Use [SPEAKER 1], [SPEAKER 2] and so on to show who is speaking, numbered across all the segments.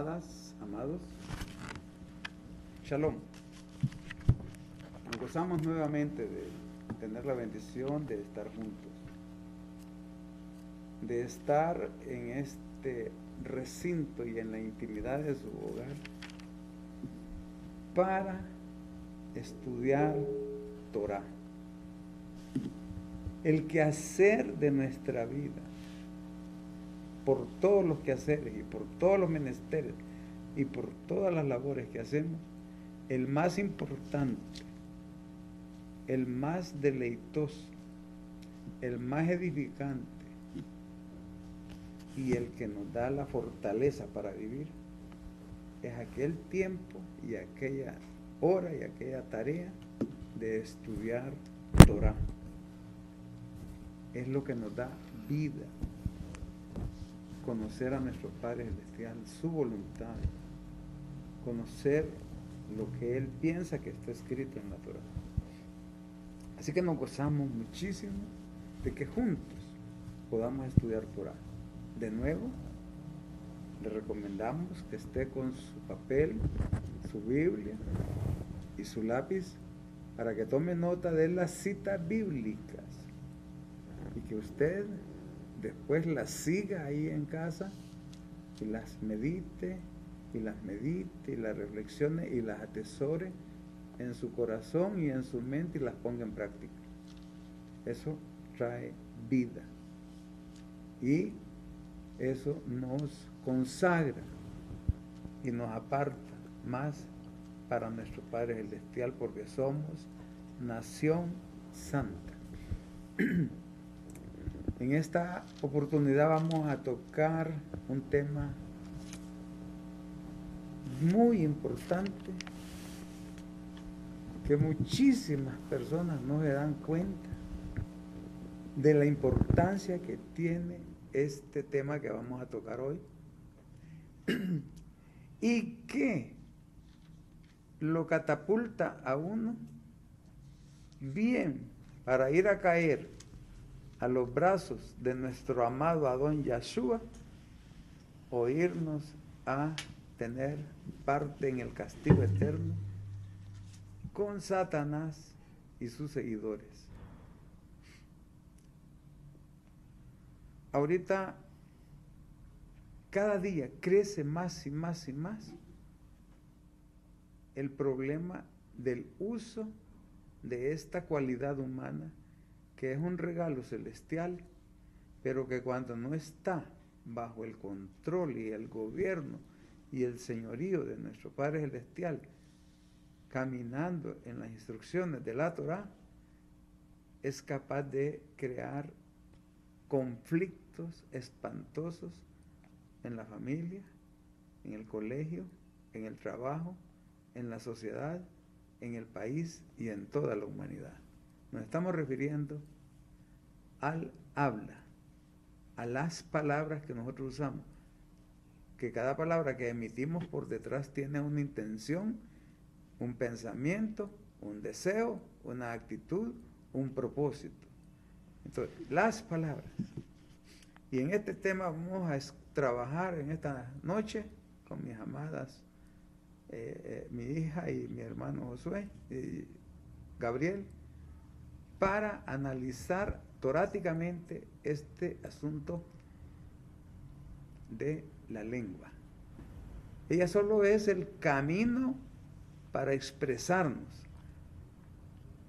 [SPEAKER 1] amadas, amados, Shalom. Nos gozamos nuevamente de tener la bendición de estar juntos, de estar en este recinto y en la intimidad de su hogar para estudiar Torah, el quehacer de nuestra vida, por todos los quehaceres y por todos los menesteres y por todas las labores que hacemos, el más importante, el más deleitoso, el más edificante y el que nos da la fortaleza para vivir es aquel tiempo y aquella hora y aquella tarea de estudiar Torah. Es lo que nos da vida, conocer a nuestro Padre Celestial, su voluntad, conocer lo que Él piensa que está escrito en la Torah. Así que nos gozamos muchísimo de que juntos podamos estudiar Torah. De nuevo, le recomendamos que esté con su papel, su Biblia y su lápiz para que tome nota de las citas bíblicas y que usted después las siga ahí en casa y las medite y las reflexione y las atesore en su corazón y en su mente y las ponga en práctica. Eso trae vida y eso nos consagra y nos aparta más para nuestro Padre Celestial, porque somos nación santa. En esta oportunidad vamos a tocar un tema muy importante que muchísimas personas no se dan cuenta de la importancia que tiene este tema que vamos a tocar hoy y que lo catapulta a uno bien para ir a caer a los brazos de nuestro amado Adón Yahshua o irnos a tener parte en el castigo eterno con Satanás y sus seguidores. Ahorita, cada día crece más y más y más el problema del uso de esta cualidad humana, que es un regalo celestial, pero que cuando no está bajo el control y el gobierno y el señorío de nuestro Padre Celestial, caminando en las instrucciones de la Torah, es capaz de crear conflictos espantosos en la familia, en el colegio, en el trabajo, en la sociedad, en el país y en toda la humanidad. Nos estamos refiriendo al habla, a las palabras que nosotros usamos, que cada palabra que emitimos por detrás tiene una intención, un pensamiento, un deseo, una actitud, un propósito. Entonces, las palabras. Y en este tema vamos a trabajar en esta noche con mis amadas, mi hija y mi hermano Josué y Gabriel, para analizar toráticamente este asunto de la lengua. Ella solo es el camino para expresarnos.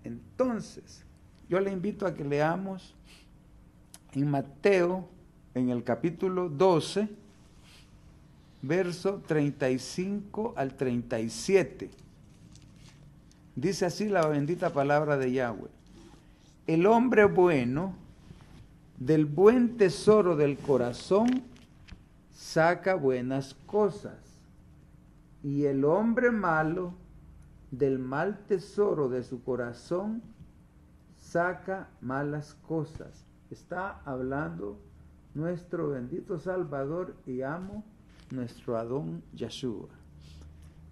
[SPEAKER 1] Entonces, yo le invito a que leamos en Mateo, en el capítulo 12, verso 35 al 37. Dice así la bendita palabra de Yahweh: el hombre bueno del buen tesoro del corazón saca buenas cosas, y el hombre malo del mal tesoro de su corazón saca malas cosas. Está hablando nuestro bendito Salvador y amo, nuestro Adón Yahshua.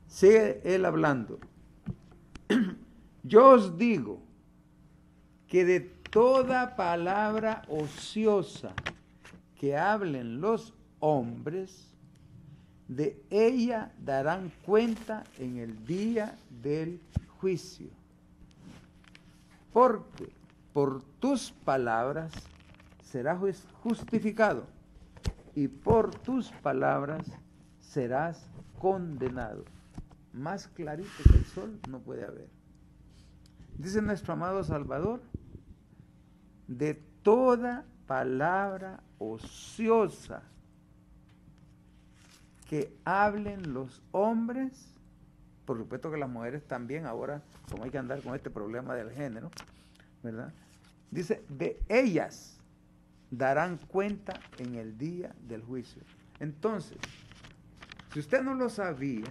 [SPEAKER 1] Sigue él hablando. Yo os digo que de toda palabra ociosa que hablen los hombres, de ella darán cuenta en el día del juicio. Porque por tus palabras serás justificado y por tus palabras serás condenado. Más clarito que el sol no puede haber. Dice nuestro amado Salvador, de toda palabra ociosa que hablen los hombres, por supuesto que las mujeres también ahora, como hay que andar con este problema del género, ¿verdad? Dice, de ellas darán cuenta en el día del juicio. Entonces, si usted no lo sabía,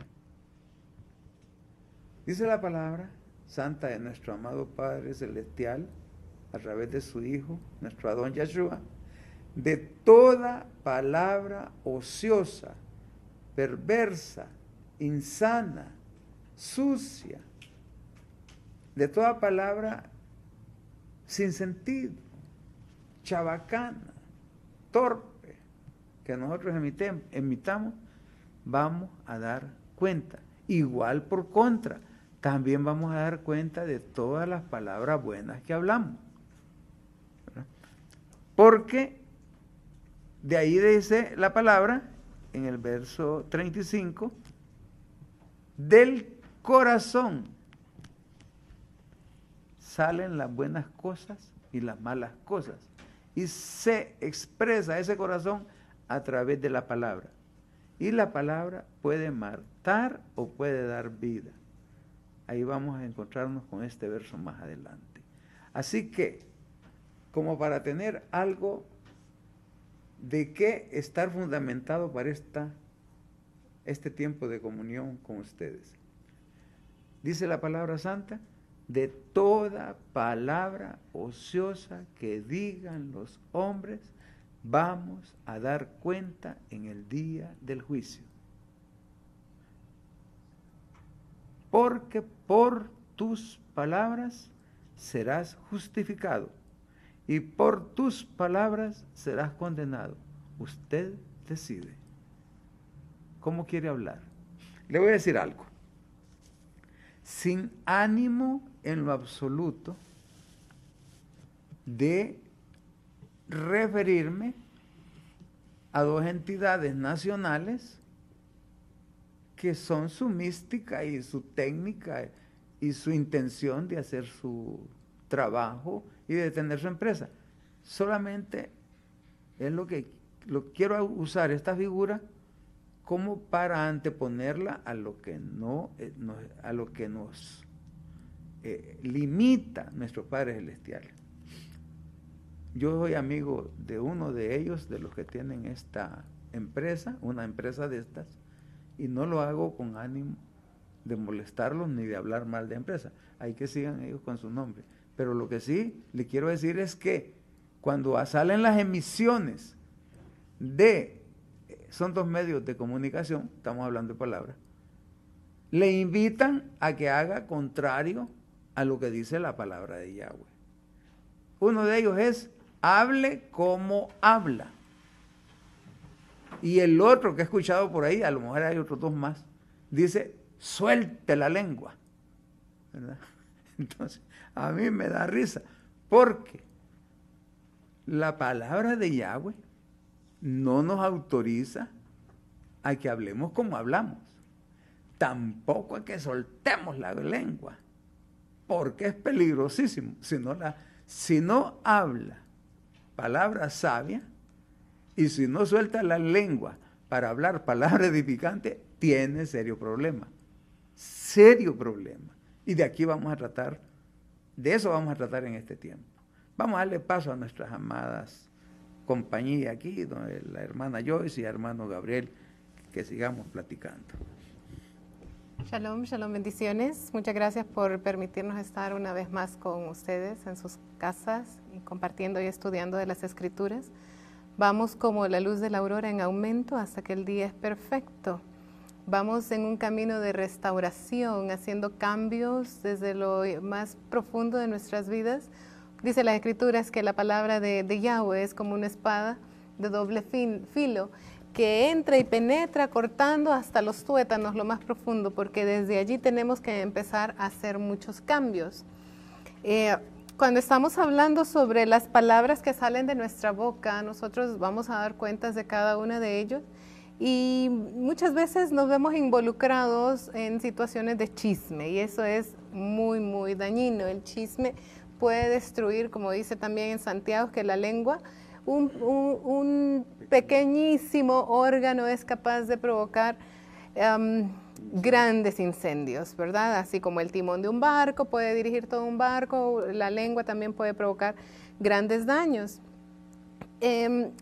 [SPEAKER 1] dice la palabra santa de nuestro amado Padre Celestial, a través de su Hijo, nuestro Adón Yahshua, de toda palabra ociosa, perversa, insana, sucia, de toda palabra sin sentido, chabacana, torpe, que nosotros emitamos, vamos a dar cuenta. Igual por contra, también vamos a dar cuenta de todas las palabras buenas que hablamos. ¿Verdad? Porque de ahí dice la palabra, en el verso 35, del corazón salen las buenas cosas y las malas cosas. Y se expresa ese corazón a través de la palabra. Y la palabra puede matar o puede dar vida. Ahí vamos a encontrarnos con este verso más adelante. Así que, como para tener algo de qué estar fundamentado para este tiempo de comunión con ustedes. Dice la palabra santa, de toda palabra ociosa que digan los hombres, vamos a dar cuenta en el día del juicio. Porque por tus palabras serás justificado y por tus palabras serás condenado. Usted decide. ¿Cómo quiere hablar? Le voy a decir algo. Sin ánimo en lo absoluto de referirme a dos entidades nacionales que son su mística y su técnica y su intención de hacer su trabajo y de tener su empresa. Solamente es lo quiero usar esta figura como para anteponerla a lo que nos limita nuestro Padre Celestial. Yo soy amigo de uno de ellos, de los que tienen esta empresa, una empresa de estas, y no lo hago con ánimo de molestarlos ni de hablar mal de empresa. Hay que sigan ellos con su nombre. Pero lo que sí le quiero decir es que cuando salen las emisiones son dos medios de comunicación, estamos hablando de palabras, le invitan a que haga contrario a lo que dice la palabra de Yahweh. Uno de ellos es, hable como habla. Y el otro que he escuchado por ahí, a lo mejor hay otros dos más, dice, suelte la lengua. ¿Verdad? Entonces, a mí me da risa, porque la palabra de Yahweh no nos autoriza a que hablemos como hablamos. Tampoco a que soltemos la lengua, porque es peligrosísimo. Si no habla palabra sabia y si no suelta la lengua para hablar palabra edificante, tiene serio problema. Serio problema. Y de eso vamos a tratar en este tiempo. Vamos a darle paso a nuestras amadas compañías aquí, la hermana Joyce y el hermano Gabriel, que sigamos platicando.
[SPEAKER 2] Shalom, shalom, bendiciones. Muchas gracias por permitirnos estar una vez más con ustedes en sus casas y compartiendo y estudiando de las Escrituras. Vamos como la luz de la aurora en aumento hasta que el día es perfecto. Vamos en un camino de restauración, haciendo cambios desde lo más profundo de nuestras vidas. Dice las Escrituras que la palabra de Yahweh es como una espada de doble filo que entra y penetra cortando hasta los tuétanos, lo más profundo, porque desde allí tenemos que empezar a hacer muchos cambios. Cuando estamos hablando sobre las palabras que salen de nuestra boca, nosotros vamos a dar cuentas de cada una de ellos y muchas veces nos vemos involucrados en situaciones de chisme y eso es muy, muy dañino. El chisme puede destruir, como dice también en Santiago, que la lengua, un pequeñísimo órgano es capaz de provocar grandes incendios, ¿verdad? Así como el timón de un barco puede dirigir todo un barco, la lengua también puede provocar grandes daños.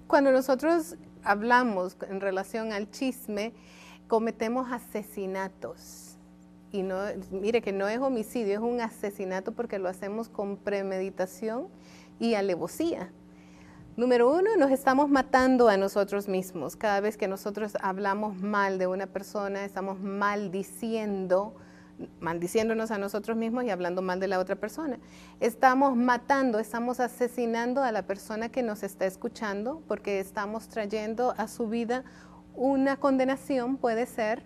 [SPEAKER 2] Cuando nosotros hablamos en relación al chisme, cometemos asesinatos. Y no, mire que no es homicidio, es un asesinato porque lo hacemos con premeditación y alevosía. Número uno, nos estamos matando a nosotros mismos. Cada vez que nosotros hablamos mal de una persona, estamos maldiciéndonos a nosotros mismos y hablando mal de la otra persona. Estamos matando, estamos asesinando a la persona que nos está escuchando porque estamos trayendo a su vida una condenación, puede ser,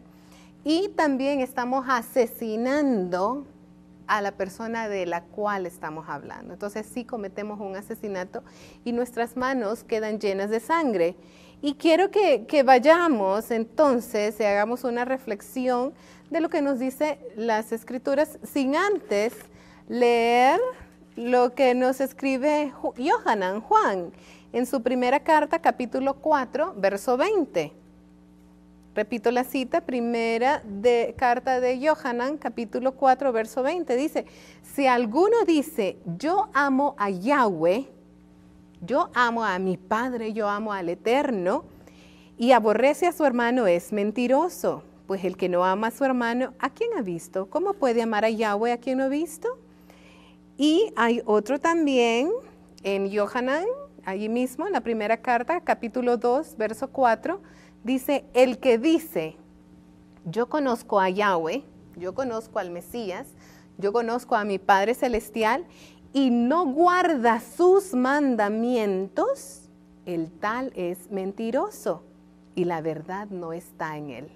[SPEAKER 2] y también estamos asesinando a la persona de la cual estamos hablando. Entonces sí cometemos un asesinato y nuestras manos quedan llenas de sangre. Y quiero que vayamos entonces y hagamos una reflexión de lo que nos dice las Escrituras sin antes leer lo que nos escribe Juan en su primera carta, capítulo 4, verso 20. Repito la cita, primera carta de Yohanan, capítulo 4, verso 20. Dice, si alguno dice, yo amo a Yahweh, yo amo a mi Padre, yo amo al Eterno, y aborrece a su hermano, es mentiroso. Pues el que no ama a su hermano, ¿a quién ha visto? ¿Cómo puede amar a Yahweh a quien no ha visto? Y hay otro también en Yohanan, allí mismo, en la primera carta, capítulo 2, verso 4, dice, el que dice, yo conozco a Yahweh, yo conozco al Mesías, yo conozco a mi Padre Celestial, y no guarda sus mandamientos, el tal es mentiroso, y la verdad no está en él.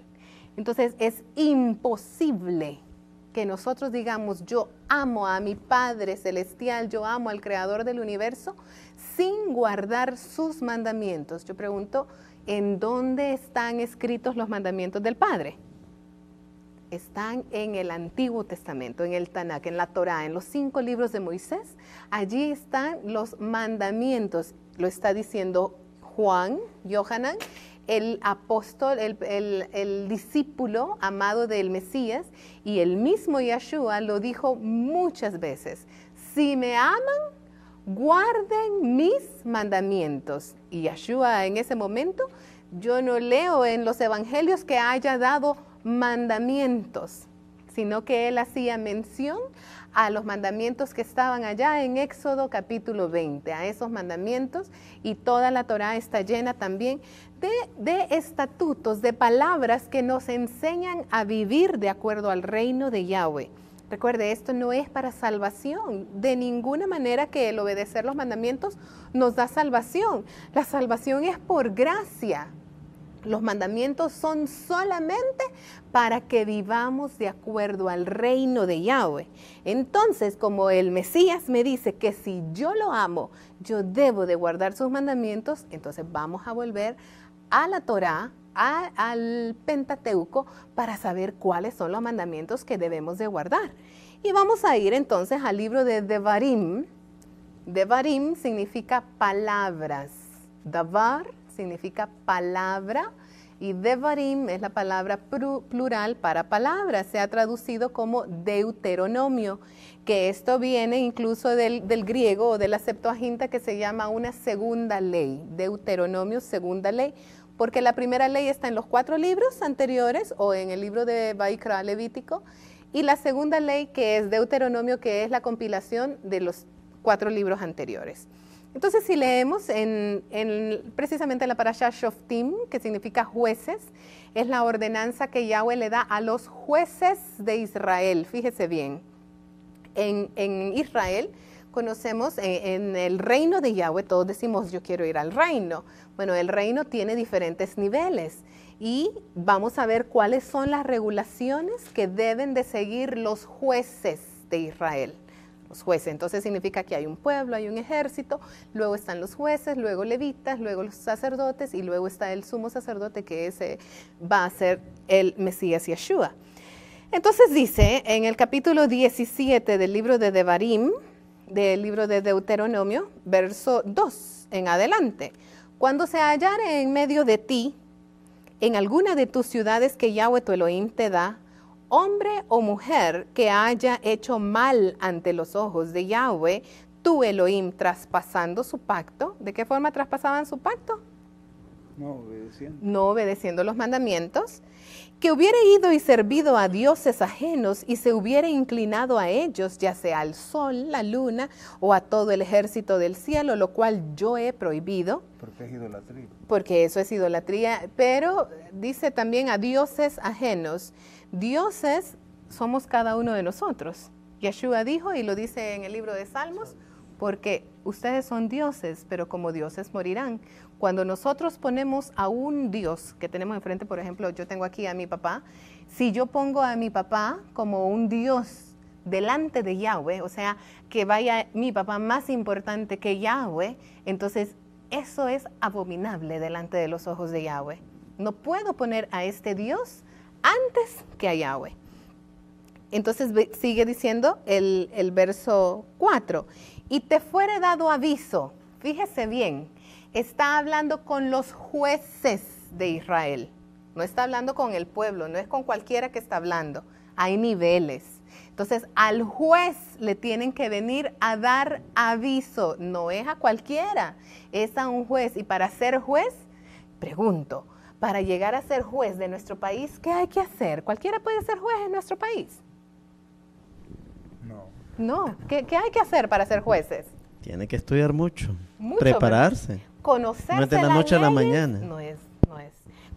[SPEAKER 2] Entonces es imposible que nosotros digamos, yo amo a mi Padre Celestial, yo amo al Creador del universo, sin guardar sus mandamientos. Yo pregunto, ¿en dónde están escritos los mandamientos del Padre? Están en el Antiguo Testamento, en el Tanakh, en la Torá, en los 5 libros de Moisés. Allí están los mandamientos, lo está diciendo Juan, Yohanan, el apóstol, el discípulo amado del Mesías, y el mismo Yeshua lo dijo muchas veces, si me aman, guarden mis mandamientos. Y Yeshua en ese momento, yo no leo en los evangelios que haya dado mandamientos, sino que él hacía mención a los mandamientos que estaban allá en Éxodo capítulo 20, a esos mandamientos, y toda la Torá está llena también de estatutos, de palabras que nos enseñan a vivir de acuerdo al reino de Yahweh. Recuerde, esto no es para salvación, de ninguna manera que el obedecer los mandamientos nos da salvación. La salvación es por gracia. Los mandamientos son solamente para que vivamos de acuerdo al reino de Yahweh. Entonces, como el Mesías me dice que si yo lo amo, yo debo de guardar sus mandamientos, entonces vamos a volver a la Torá, al Pentateuco, para saber cuáles son los mandamientos que debemos de guardar. Y vamos a ir entonces al libro de Devarim. Devarim significa palabras. Davar significa palabra y Devarim es la palabra plural para palabra. Se ha traducido como Deuteronomio, que esto viene incluso del griego o de la Septuaginta, que se llama una segunda ley. Deuteronomio, segunda ley, porque la primera ley está en los 4 libros anteriores o en el libro de Vaikra, Levítico, y la segunda ley, que es Deuteronomio, que es la compilación de los 4 libros anteriores. Entonces, si leemos precisamente la parasha Shoftim, que significa jueces, es la ordenanza que Yahweh le da a los jueces de Israel. Fíjese bien, en Israel, conocemos en el reino de Yahweh, todos decimos yo quiero ir al reino. Bueno, el reino tiene diferentes niveles y vamos a ver cuáles son las regulaciones que deben de seguir los jueces de Israel. Los jueces, entonces significa que hay un pueblo, hay un ejército, luego están los jueces, luego levitas, luego los sacerdotes y luego está el sumo sacerdote que ese va a ser el Mesías Yeshua. Entonces dice en el capítulo 17 del libro de Devarim, del libro de Deuteronomio, verso 2 en adelante, cuando se hallare en medio de ti, en alguna de tus ciudades que Yahweh tu Elohim te da, hombre o mujer que haya hecho mal ante los ojos de Yahweh, tu Elohim, traspasando su pacto. ¿De qué forma traspasaban su pacto? No obedeciendo los mandamientos. Que hubiera ido y servido a dioses ajenos y se hubiera inclinado a ellos, ya sea al sol, la luna o a todo el ejército del cielo, lo cual yo he prohibido.
[SPEAKER 1] Porque es idolatría.
[SPEAKER 2] Porque eso es idolatría, pero dice también a dioses ajenos. Dioses somos cada uno de nosotros. Yeshua dijo, y lo dice en el libro de Salmos, porque ustedes son dioses, pero como dioses morirán. Cuando nosotros ponemos a un Dios que tenemos enfrente, por ejemplo, yo tengo aquí a mi papá, si yo pongo a mi papá como un Dios delante de Yahweh, o sea, que vaya mi papá más importante que Yahweh, entonces eso es abominable delante de los ojos de Yahweh. No puedo poner a este Dios antes que a Yahweh. Entonces sigue diciendo el verso 4, y te fuere dado aviso, fíjese bien, está hablando con los jueces de Israel, no está hablando con el pueblo, no es con cualquiera que está hablando, hay niveles. Entonces al juez le tienen que venir a dar aviso, no es a cualquiera, es a un juez. Y para ser juez, pregunto, para llegar a ser juez de nuestro país, ¿qué hay que hacer? ¿Cualquiera puede ser juez en nuestro país? No, ¿qué hay que hacer para ser jueces?
[SPEAKER 3] Tiene que estudiar mucho, prepararse.
[SPEAKER 2] Conocerse
[SPEAKER 3] no es de la noche a la mañana.
[SPEAKER 2] No es.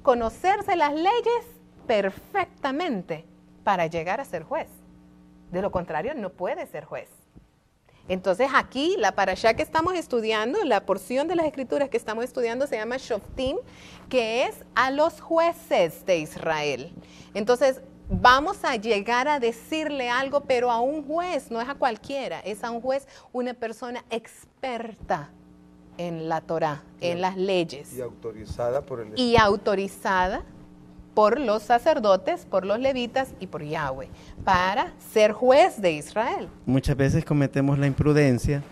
[SPEAKER 2] Conocerse las leyes perfectamente para llegar a ser juez. De lo contrario, no puede ser juez. Entonces aquí, la parashá que estamos estudiando, la porción de las escrituras que estamos estudiando se llama Shoftim, que es a los jueces de Israel. Entonces, vamos a llegar a decirle algo, pero a un juez, no es a cualquiera, es a un juez, una persona experta en la Torah, en las leyes.
[SPEAKER 1] Y autorizada por el...
[SPEAKER 2] Y autorizada por los sacerdotes, por los levitas y por Yahweh, para ser juez de Israel.
[SPEAKER 3] Muchas veces cometemos la imprudencia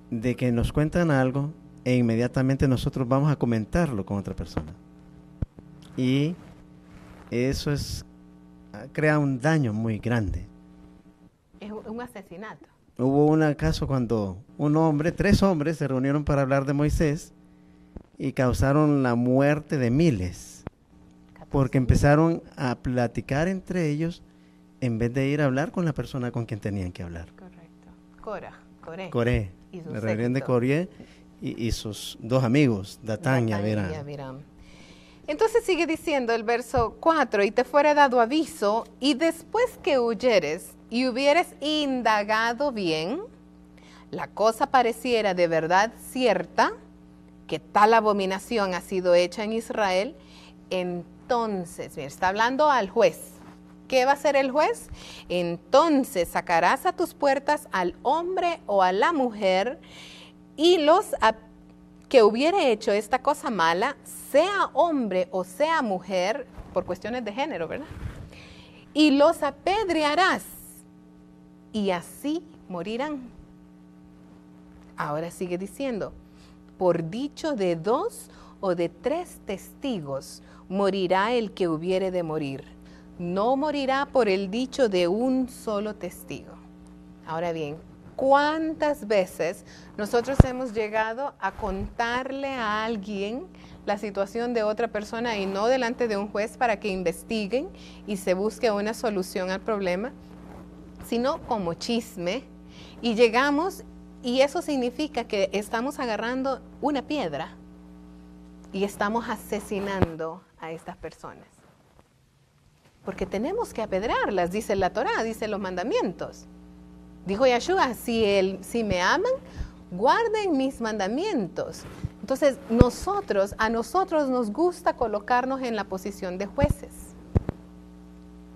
[SPEAKER 3] de que nos cuentan algo e inmediatamente nosotros vamos a comentarlo con otra persona. Y eso crea un daño muy grande.
[SPEAKER 2] Es un asesinato.
[SPEAKER 3] Hubo un caso cuando tres hombres se reunieron para hablar de Moisés y causaron la muerte de miles, porque empezaron a platicar entre ellos en vez de ir a hablar con la persona con quien tenían que hablar.
[SPEAKER 2] Correcto.
[SPEAKER 3] Coré, la rebelión de Coré y sus dos amigos, Datán y Abiram.
[SPEAKER 2] Entonces sigue diciendo el verso 4, y te fuera dado aviso, y después que huyeres y hubieres indagado bien, la cosa pareciera de verdad cierta, que tal abominación ha sido hecha en Israel, entonces, mira, está hablando al juez. ¿Qué va a hacer el juez? Entonces sacarás a tus puertas al hombre o a la mujer, y los que hubiera hecho esta cosa mala, sea hombre o sea mujer, por cuestiones de género, ¿verdad? Y los apedrearás, y así morirán. Ahora sigue diciendo, por dicho de 2 o de 3 testigos, morirá el que hubiere de morir. No morirá por el dicho de un solo testigo. Ahora bien, ¿cuántas veces nosotros hemos llegado a contarle a alguien la situación de otra persona y no delante de un juez para que investiguen y se busque una solución al problema, sino como chisme? Y llegamos, y eso significa que estamos agarrando una piedra y estamos asesinando a estas personas. Porque tenemos que apedrearlas, dice la Torá, dice los mandamientos. Dijo Yeshua, si me aman, guarden mis mandamientos. Entonces, a nosotros nos gusta colocarnos en la posición de jueces,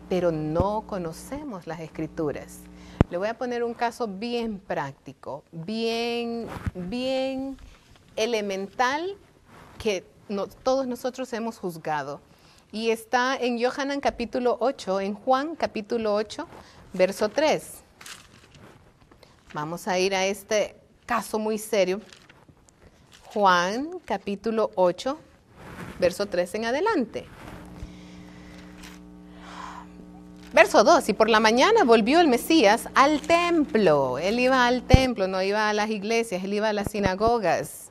[SPEAKER 2] pero no conocemos las Escrituras. Le voy a poner un caso bien práctico, bien elemental, que todos nosotros hemos juzgado. Y está en Yohanan capítulo 8, en Juan capítulo 8, verso 3. Vamos a ir a este caso muy serio. Juan capítulo 8, verso 3 en adelante. Verso 2, y por la mañana volvió el Mesías al templo. Él iba al templo, no iba a las iglesias, él iba a las sinagogas.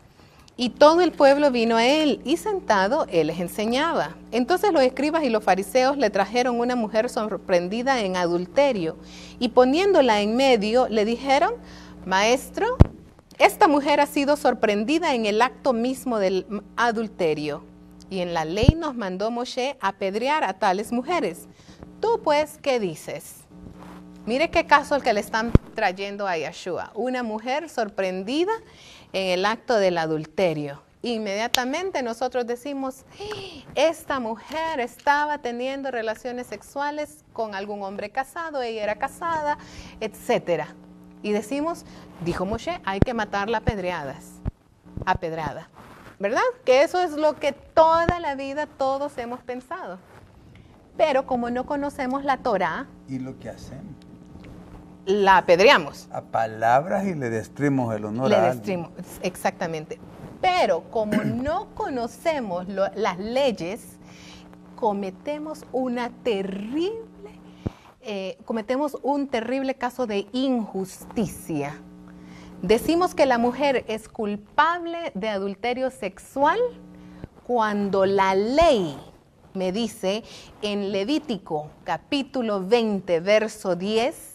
[SPEAKER 2] Y todo el pueblo vino a él, y sentado él les enseñaba. Entonces los escribas y los fariseos le trajeron una mujer sorprendida en adulterio, y poniéndola en medio, le dijeron: Maestro, esta mujer ha sido sorprendida en el acto mismo del adulterio, y en la ley nos mandó Moshe apedrear a tales mujeres. Tú pues, ¿qué dices? Mire qué caso el que le están trayendo a Yeshua. Una mujer sorprendida en el acto del adulterio. Inmediatamente nosotros decimos: esta mujer estaba teniendo relaciones sexuales con algún hombre casado, ella era casada, etcétera. Y decimos, dijo Moshe, hay que matarla a pedrada. ¿Verdad? Que eso es lo que toda la vida todos hemos pensado. Pero como no conocemos la Torá,
[SPEAKER 1] ¿Y lo que hacemos?
[SPEAKER 2] la apedreamos.
[SPEAKER 1] A palabras y le destruimos el honor a alguien.
[SPEAKER 2] Exactamente. Pero como no conocemos las leyes, cometemos un terrible caso de injusticia. Decimos que la mujer es culpable de adulterio sexual cuando la ley me dice en Levítico capítulo 20, verso 10,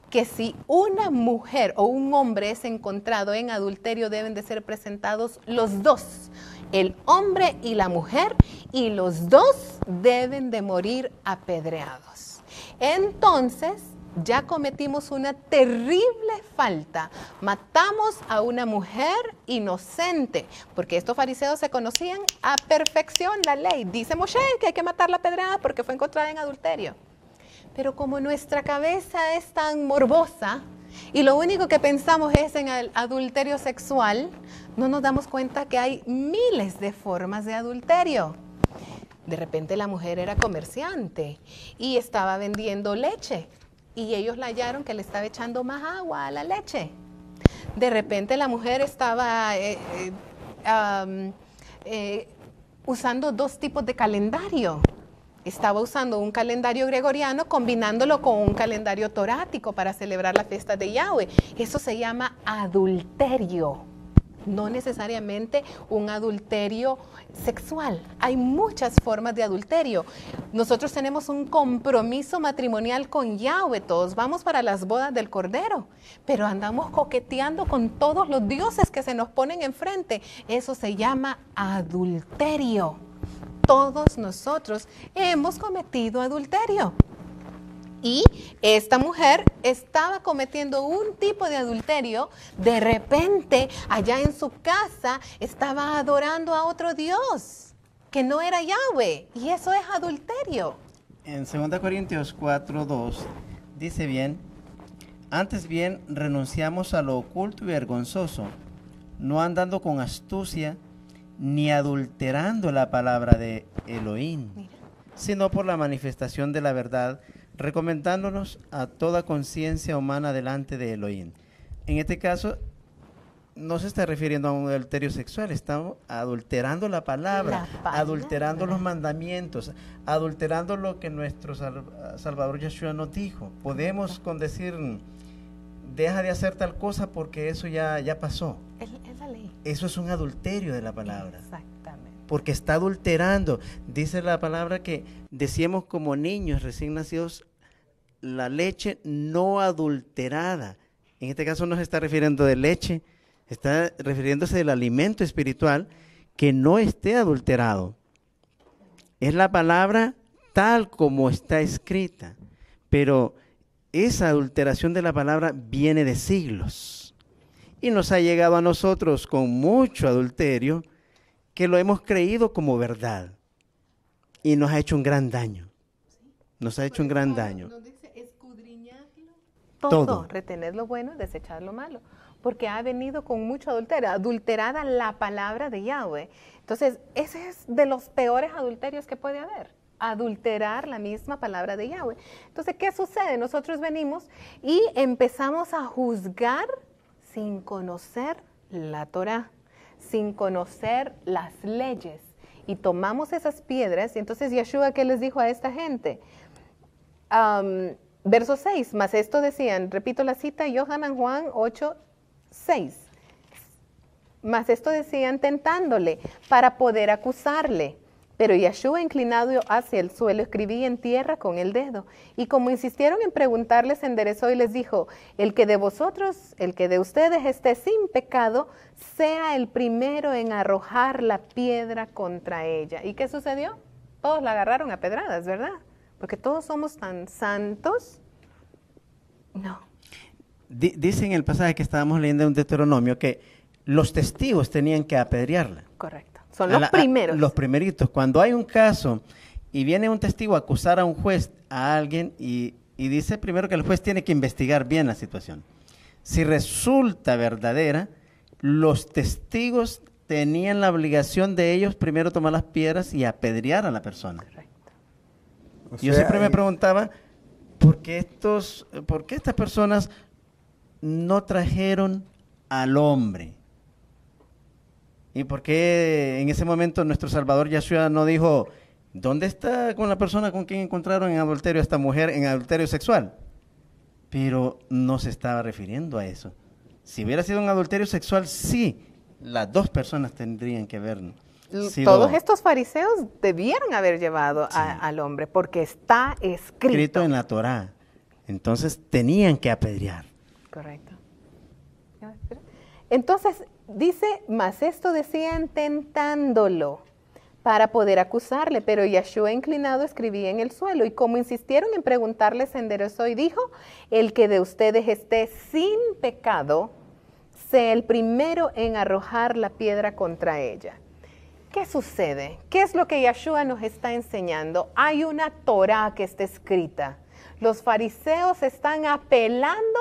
[SPEAKER 2] que si una mujer o un hombre es encontrado en adulterio, deben de ser presentados los dos, el hombre y la mujer, y los dos deben de morir apedreados. Entonces, ya cometimos una terrible falta. Matamos a una mujer inocente, porque estos fariseos se conocían a perfección la ley. Dice Moshe que hay que matarla a pedrada porque fue encontrada en adulterio. Pero como nuestra cabeza es tan morbosa y lo único que pensamos es en el adulterio sexual, no nos damos cuenta que hay miles de formas de adulterio. De repente la mujer era comerciante y estaba vendiendo leche, y ellos la hallaron que le estaba echando más agua a la leche. De repente la mujer estaba usando dos tipos de calendario. Estaba usando un calendario gregoriano combinándolo con un calendario torático para celebrar la fiesta de Yahweh. Eso se llama adulterio. No necesariamente un adulterio sexual. Hay muchas formas de adulterio. Nosotros tenemos un compromiso matrimonial con Yahweh. Todos vamos para las bodas del Cordero, pero andamos coqueteando con todos los dioses que se nos ponen enfrente. Eso se llama adulterio. Todos nosotros hemos cometido adulterio. Y esta mujer estaba cometiendo un tipo de adulterio. De repente, allá en su casa, estaba adorando a otro Dios, que no era Yahweh. Y eso es adulterio.
[SPEAKER 3] En 2 Corintios 4:2 dice bien: antes bien renunciamos a lo oculto y vergonzoso, no andando con astucia, ni adulterando la palabra de Elohim, sino por la manifestación de la verdad, recomendándonos a toda conciencia humana delante de Elohim. En este caso, no se está refiriendo a un adulterio sexual, estamos adulterando la palabra, adulterando los mandamientos, adulterando lo que nuestro Salvador Yeshua nos dijo. Podemos con decir, deja de hacer tal cosa porque eso ya pasó.
[SPEAKER 2] Es la ley.
[SPEAKER 3] Eso es un adulterio de la palabra.
[SPEAKER 2] Exactamente.
[SPEAKER 3] Porque está adulterando. Dice la palabra que decíamos como niños recién nacidos, la leche no adulterada. En este caso no se está refiriendo de leche, está refiriéndose del alimento espiritual que no esté adulterado. Es la palabra tal como está escrita. Pero esa adulteración de la palabra viene de siglos y nos ha llegado a nosotros con mucho adulterio que lo hemos creído como verdad y nos ha hecho un gran daño. Nos ha hecho un gran daño.
[SPEAKER 2] Nos dice escudriñarlo todo, retener lo bueno, desechar lo malo, porque ha venido con mucho adulterio, adulterada la palabra de Yahweh. Entonces, ese es de los peores adulterios que puede haber, adulterar la misma palabra de Yahweh. Entonces, ¿qué sucede? Nosotros venimos y empezamos a juzgar sin conocer la Torah, sin conocer las leyes, y tomamos esas piedras. Y entonces Yeshua, ¿qué les dijo a esta gente? Verso 6, mas esto decían, repito la cita, Yohanan Juan 8, 6. Mas esto decían tentándole para poder acusarle. Pero Yeshua, inclinado hacia el suelo, escribía en tierra con el dedo. Y como insistieron en preguntarle, se enderezó y les dijo, el que de vosotros, el que de ustedes esté sin pecado, sea el primero en arrojar la piedra contra ella. ¿Y qué sucedió? Todos la agarraron a pedradas, ¿verdad? Porque todos somos tan santos. No.
[SPEAKER 3] Dice en el pasaje que estábamos leyendo en Deuteronomio que los testigos tenían que apedrearla.
[SPEAKER 2] Correcto. Son los primeros.
[SPEAKER 3] Los primeritos. Cuando hay un caso y viene un testigo a acusar a un juez, a alguien, y dice primero que el juez tiene que investigar bien la situación. Si resulta verdadera, los testigos tenían la obligación de ellos primero tomar las piedras y apedrear a la persona. Correcto. Yo siempre me preguntaba, ¿por qué estas personas no trajeron al hombre? ¿Y por qué en ese momento nuestro Salvador Yeshua no dijo, ¿dónde está con la persona con quien encontraron en adulterio a esta mujer, en adulterio sexual? Pero no se estaba refiriendo a eso. Si hubiera sido un adulterio sexual, sí, las dos personas tendrían que haber sido...
[SPEAKER 2] Todos estos fariseos debieron haber llevado al hombre, porque está escrito
[SPEAKER 3] en la Torá. Entonces tenían que apedrear.
[SPEAKER 2] Correcto. Entonces, dice, mas esto decían tentándolo para poder acusarle, pero Yeshua inclinado escribía en el suelo, y como insistieron en preguntarle, se enderezó y dijo, el que de ustedes esté sin pecado, sea el primero en arrojar la piedra contra ella. ¿Qué sucede? ¿Qué es lo que Yeshua nos está enseñando? Hay una Torá que está escrita. Los fariseos están apelando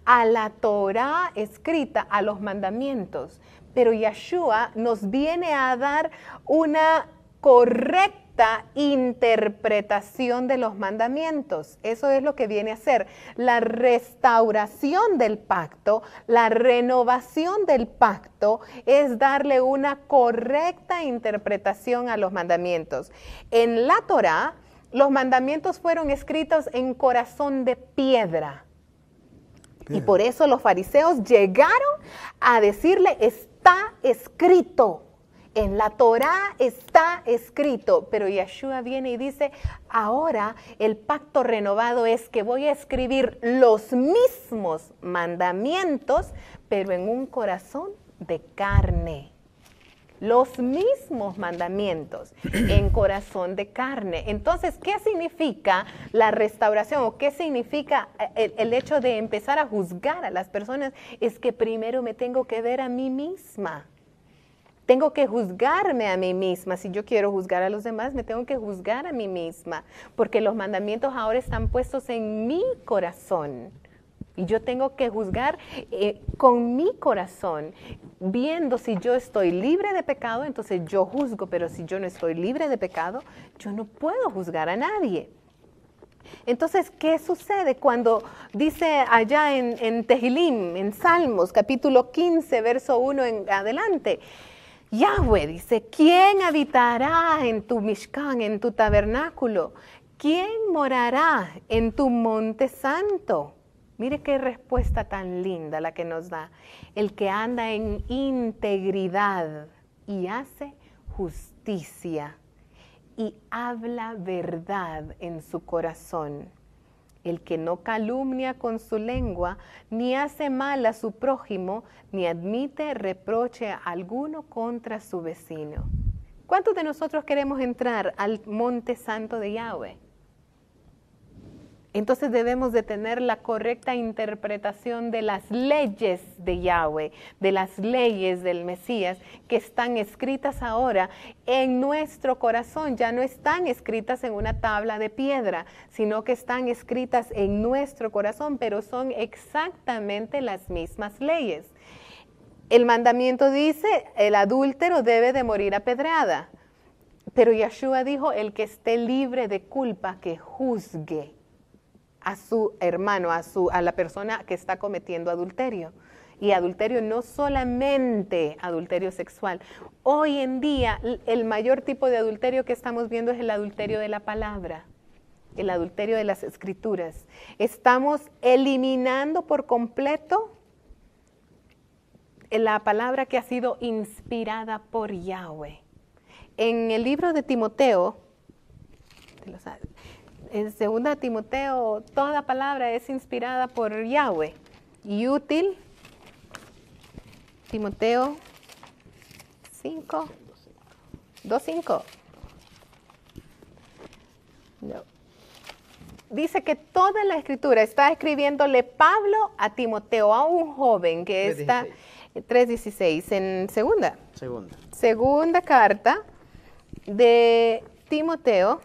[SPEAKER 2] a la Torá escrita, a los mandamientos, pero Yeshua nos viene a dar una correcta interpretación de los mandamientos. Eso es lo que viene a hacer la restauración del pacto, la renovación del pacto, es darle una correcta interpretación a los mandamientos. En la Torá, los mandamientos fueron escritos en corazón de piedra. Y por eso los fariseos llegaron a decirle, está escrito. En la Torá está escrito. Pero Yeshua viene y dice, ahora el pacto renovado es que voy a escribir los mismos mandamientos, pero en un corazón de carne. Los mismos mandamientos en corazón de carne. Entonces, ¿qué significa la restauración o qué significa el hecho de empezar a juzgar a las personas? Es que primero me tengo que ver a mí misma. Tengo que juzgarme a mí misma. Si yo quiero juzgar a los demás, me tengo que juzgar a mí misma, porque los mandamientos ahora están puestos en mi corazón. Y yo tengo que juzgar con mi corazón, viendo si yo estoy libre de pecado, entonces yo juzgo, pero si yo no estoy libre de pecado, yo no puedo juzgar a nadie. Entonces, ¿qué sucede cuando dice allá en Tehilim, en Salmos, capítulo 15, verso 1 en adelante? Yahweh dice, ¿quién habitará en tu Mishkan, en tu tabernáculo? ¿Quién morará en tu monte santo? Mire qué respuesta tan linda la que nos da. El que anda en integridad y hace justicia y habla verdad en su corazón. El que no calumnia con su lengua, ni hace mal a su prójimo, ni admite reproche alguno contra su vecino. ¿Cuántos de nosotros queremos entrar al monte santo de Yahweh? Entonces debemos de tener la correcta interpretación de las leyes de Yahweh, de las leyes del Mesías que están escritas ahora en nuestro corazón. Ya no están escritas en una tabla de piedra, sino que están escritas en nuestro corazón, pero son exactamente las mismas leyes. El mandamiento dice, el adúltero debe de morir apedreada. Pero Yeshua dijo, el que esté libre de culpa, que juzgue a su hermano, a la persona que está cometiendo adulterio. Y adulterio no solamente adulterio sexual. Hoy en día el mayor tipo de adulterio que estamos viendo es el adulterio de la palabra, el adulterio de las escrituras. Estamos eliminando por completo la palabra que ha sido inspirada por Yahweh. En el libro de Timoteo, en 2 Timoteo, toda palabra es inspirada por Yahweh y útil. Timoteo 2:5. No. Dice que toda la escritura está escribiéndole Pablo a Timoteo, a un joven que
[SPEAKER 3] 3:16.
[SPEAKER 2] está 3:16 en segunda carta de Timoteo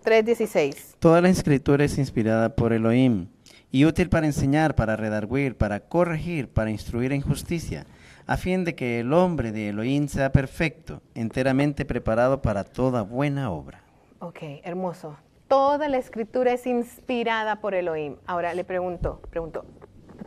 [SPEAKER 2] 3:16.
[SPEAKER 3] Toda la escritura es inspirada por Elohim y útil para enseñar, para redarguir, para corregir, para instruir en justicia, a fin de que el hombre de Elohim sea perfecto, enteramente preparado para toda buena obra.
[SPEAKER 2] Ok, hermoso. Toda la escritura es inspirada por Elohim. Ahora le pregunto,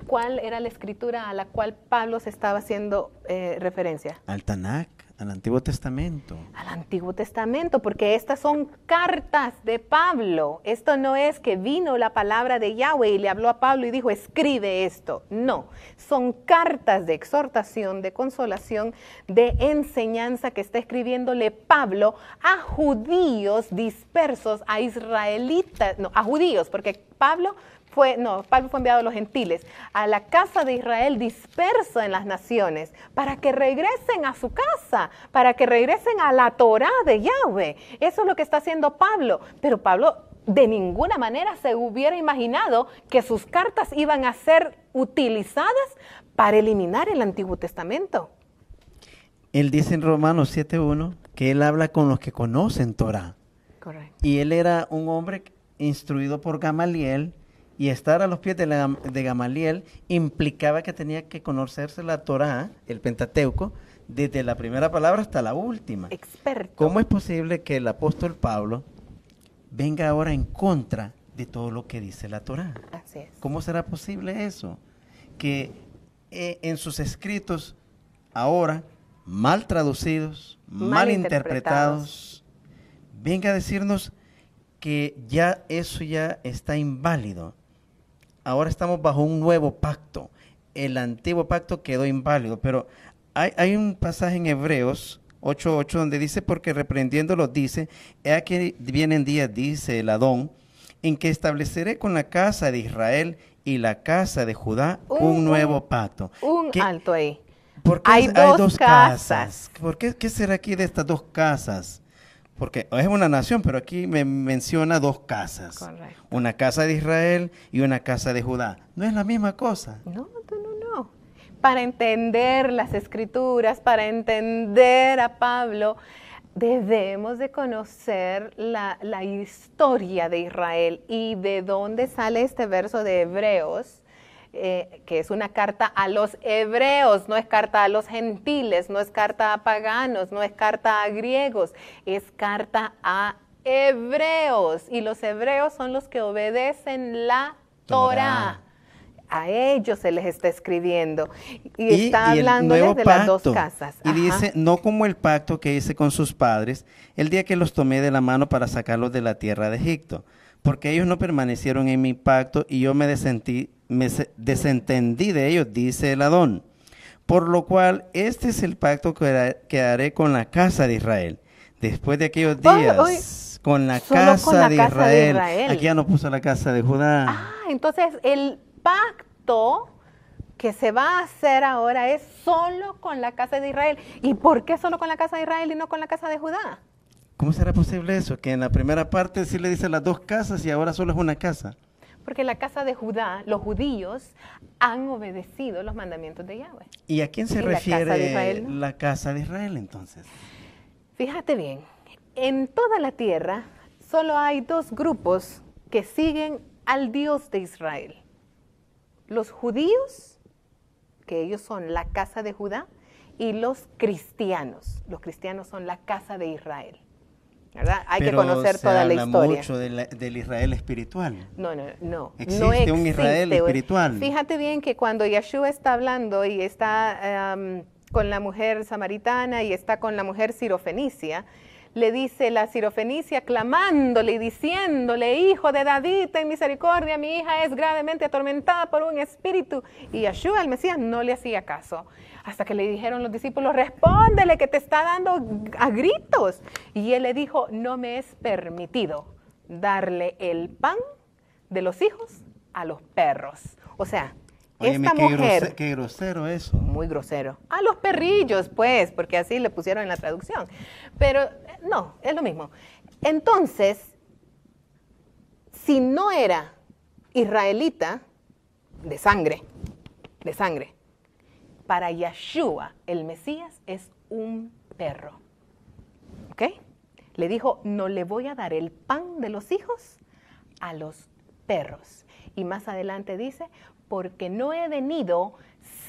[SPEAKER 2] ¿cuál era la escritura a la cual Pablo se estaba haciendo referencia?
[SPEAKER 3] Al Tanakh, al Antiguo Testamento.
[SPEAKER 2] Al Antiguo Testamento, porque estas son cartas de Pablo. Esto no es que vino la palabra de Yahweh y le habló a Pablo y dijo, escribe esto. No, son cartas de exhortación, de consolación, de enseñanza que está escribiéndole Pablo a judíos dispersos, a israelitas, no, a judíos, porque Pablo fue enviado a los gentiles, a la casa de Israel dispersa en las naciones, para que regresen a su casa, para que regresen a la Torá de Yahweh. Eso es lo que está haciendo Pablo. Pero Pablo de ninguna manera se hubiera imaginado que sus cartas iban a ser utilizadas para eliminar el Antiguo Testamento.
[SPEAKER 3] Él dice en Romanos 7:1 que él habla con los que conocen Torá.
[SPEAKER 2] Correcto.
[SPEAKER 3] Y él era un hombre instruido por Gamaliel, y estar a los pies de Gamaliel implicaba que tenía que conocerse la Torá, el Pentateuco, desde la primera palabra hasta la última.
[SPEAKER 2] Experto.
[SPEAKER 3] ¿Cómo es posible que el apóstol Pablo venga ahora en contra de todo lo que dice la Torá?
[SPEAKER 2] Así es.
[SPEAKER 3] ¿Cómo será posible eso? Que en sus escritos ahora mal traducidos, mal interpretados, venga a decirnos que ya eso ya está inválido. Ahora estamos bajo un nuevo pacto. El antiguo pacto quedó inválido, pero hay un pasaje en Hebreos 8:8 donde dice, porque reprendiéndolos dice, he aquí vienen días, dice el Adón, en que estableceré con la casa de Israel y la casa de Judá un nuevo pacto.
[SPEAKER 2] Alto ahí.
[SPEAKER 3] ¿Por qué
[SPEAKER 2] Hay dos casas?
[SPEAKER 3] ¿Por qué será aquí de estas dos casas? Porque es una nación, pero aquí me menciona dos casas.
[SPEAKER 2] Correcto.
[SPEAKER 3] Una casa de Israel y una casa de Judá. ¿No es la misma cosa?
[SPEAKER 2] No. Para entender las escrituras, para entender a Pablo, debemos de conocer la historia de Israel y de dónde sale este verso de Hebreos, que es una carta a los hebreos, no es carta a los gentiles, no es carta a paganos, no es carta a griegos, es carta a hebreos. Y los hebreos son los que obedecen la Torá. A ellos se les está escribiendo. Y está hablándoles de las dos casas.
[SPEAKER 3] Y dice, no como el pacto que hice con sus padres, el día que los tomé de la mano para sacarlos de la tierra de Egipto. Porque ellos no permanecieron en mi pacto y yo me desentendí de ellos, dice el Adón. Por lo cual, este es el pacto que haré con la casa de Israel. Después de aquellos días, con la casa de Israel. Aquí ya no puso la casa de Judá.
[SPEAKER 2] Entonces el pacto que se va a hacer ahora es solo con la casa de Israel. ¿Y por qué solo con la casa de Israel y no con la casa de Judá?
[SPEAKER 3] ¿Cómo será posible eso? Que en la primera parte sí le dice las dos casas y ahora solo es una casa.
[SPEAKER 2] Porque la casa de Judá, los judíos, han obedecido los mandamientos de Yahweh.
[SPEAKER 3] ¿Y a quién se
[SPEAKER 2] ¿Y la
[SPEAKER 3] refiere
[SPEAKER 2] casa de Israel, no?
[SPEAKER 3] la casa de Israel entonces?
[SPEAKER 2] Fíjate bien, en toda la tierra solo hay dos grupos que siguen al Dios de Israel. Los judíos, que ellos son la casa de Judá, y los cristianos. Los cristianos son la casa de Israel. ¿Verdad? Hay que conocer toda la historia.
[SPEAKER 3] Pero se habla mucho del Israel espiritual.
[SPEAKER 2] No.
[SPEAKER 3] Existe un Israel espiritual.
[SPEAKER 2] Fíjate bien que cuando Yeshua está hablando y está con la mujer samaritana y está con la mujer sirofenicia, le dice la sirofenicia clamándole y diciéndole: hijo de David, ten misericordia, mi hija es gravemente atormentada por un espíritu. Y Yeshua, el Mesías, no le hacía caso. Hasta que le dijeron los discípulos: respóndele, que te está dando a gritos. Y él le dijo: no me es permitido darle el pan de los hijos a los perros. O sea,
[SPEAKER 3] óyeme,
[SPEAKER 2] esta mujer...
[SPEAKER 3] Qué grosero eso.
[SPEAKER 2] Muy grosero. A los perrillos, pues, porque así le pusieron en la traducción. Pero no, es lo mismo. Entonces, si no era israelita de sangre, para Yeshua, el Mesías, es un perro. ¿Ok? Le dijo: no le voy a dar el pan de los hijos a los perros. Y más adelante dice: porque no he venido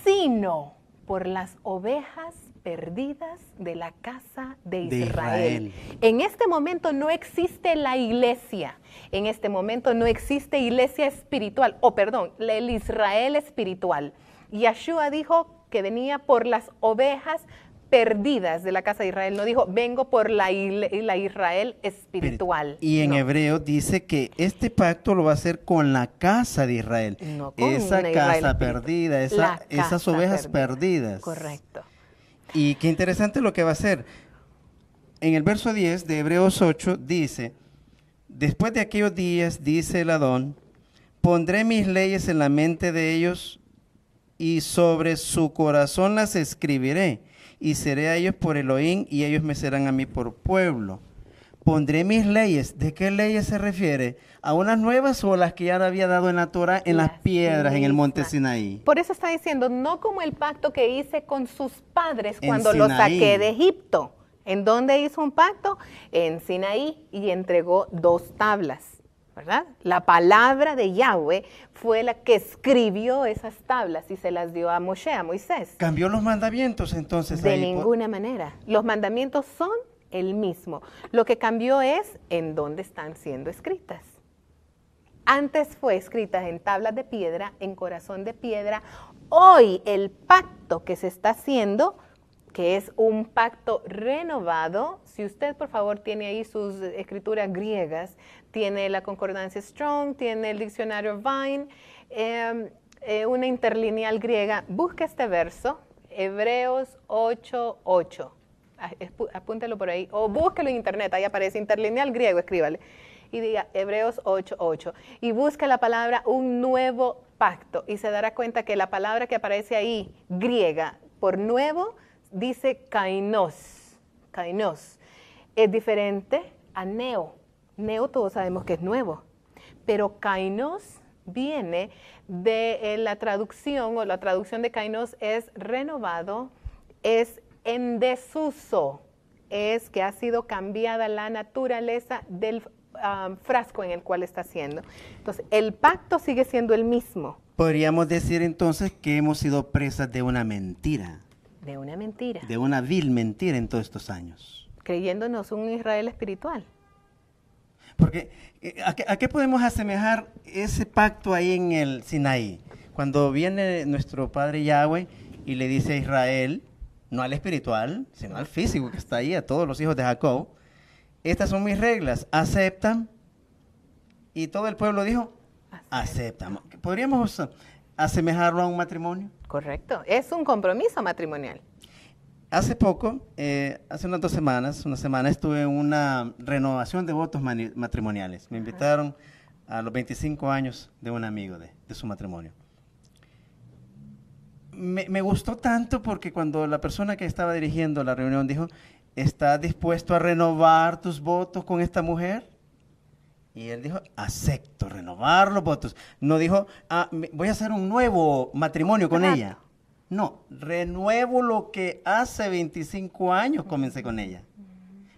[SPEAKER 2] sino por las ovejas perdidas de la casa de Israel. En este momento no existe la iglesia. En este momento no existe iglesia espiritual. El Israel espiritual. Yeshua dijo que venía por las ovejas perdidas de la casa de Israel. No dijo: vengo por la Israel espiritual.
[SPEAKER 3] Y en hebreo dice que este pacto lo va a hacer con la casa de Israel.
[SPEAKER 2] No con
[SPEAKER 3] esa casa perdida, esas ovejas perdidas.
[SPEAKER 2] Correcto.
[SPEAKER 3] Y qué interesante lo que va a hacer. En el verso 10 de Hebreos 8 dice: después de aquellos días, dice el Adón, pondré mis leyes en la mente de ellos y sobre su corazón las escribiré. Y seré a ellos por Elohim, y ellos me serán a mí por pueblo. Pondré mis leyes. ¿De qué leyes se refiere? ¿A unas nuevas o a las que ya había dado en la Torah, en las piedras, en el monte Sinaí?
[SPEAKER 2] Por eso está diciendo: no como el pacto que hice con sus padres cuando los saqué de Egipto. ¿En dónde hizo un pacto? En Sinaí, y entregó 2 tablas. ¿Verdad? La palabra de Yahweh fue la que escribió esas tablas y se las dio a Moisés.
[SPEAKER 3] ¿Cambió los mandamientos entonces?
[SPEAKER 2] De ninguna manera. Los mandamientos son el mismo. Lo que cambió es en dónde están siendo escritas. Antes fue escritas en tablas de piedra, en corazón de piedra. Hoy el pacto que se está haciendo, que es un pacto renovado. Si usted, por favor, tiene ahí sus escrituras griegas, tiene la concordancia Strong, tiene el diccionario Vine, una interlineal griega, busque este verso, Hebreos 8:8. Apúntelo por ahí, o búsquelo en internet, ahí aparece interlineal griego, escríbale, y diga Hebreos 8:8, y busque la palabra un nuevo pacto, y se dará cuenta que la palabra que aparece ahí, griega, por nuevo, dice kainos, es diferente a neo. Neo todos sabemos que es nuevo, pero kainos viene de la traducción, o la traducción de kainos es renovado, es en desuso, es que ha sido cambiada la naturaleza del frasco en el cual está haciendo. Entonces, el pacto sigue siendo el mismo.
[SPEAKER 3] Podríamos decir entonces que hemos sido presas de una mentira.
[SPEAKER 2] De una mentira.
[SPEAKER 3] De una vil mentira en todos estos años.
[SPEAKER 2] Creyéndonos un Israel espiritual.
[SPEAKER 3] Porque, ¿a qué podemos asemejar ese pacto ahí en el Sinaí? Cuando viene nuestro Padre Yahweh y le dice a Israel, no al espiritual, sino al físico que está ahí, a todos los hijos de Jacob, estas son mis reglas, aceptan. Y todo el pueblo dijo, aceptamos. ¿Podríamos asemejarlo a un matrimonio?
[SPEAKER 2] Correcto, es un compromiso matrimonial.
[SPEAKER 3] Hace poco, hace unas 2 semanas, una semana estuve en una renovación de votos matrimoniales. Me invitaron a los 25 años de un amigo de su matrimonio. Me gustó tanto porque cuando la persona que estaba dirigiendo la reunión dijo, ¿estás dispuesto a renovar tus votos con esta mujer? Y él dijo, acepto renovar los votos. No dijo, voy a hacer un nuevo matrimonio con ella. No, renuevo lo que hace 25 años comencé con ella.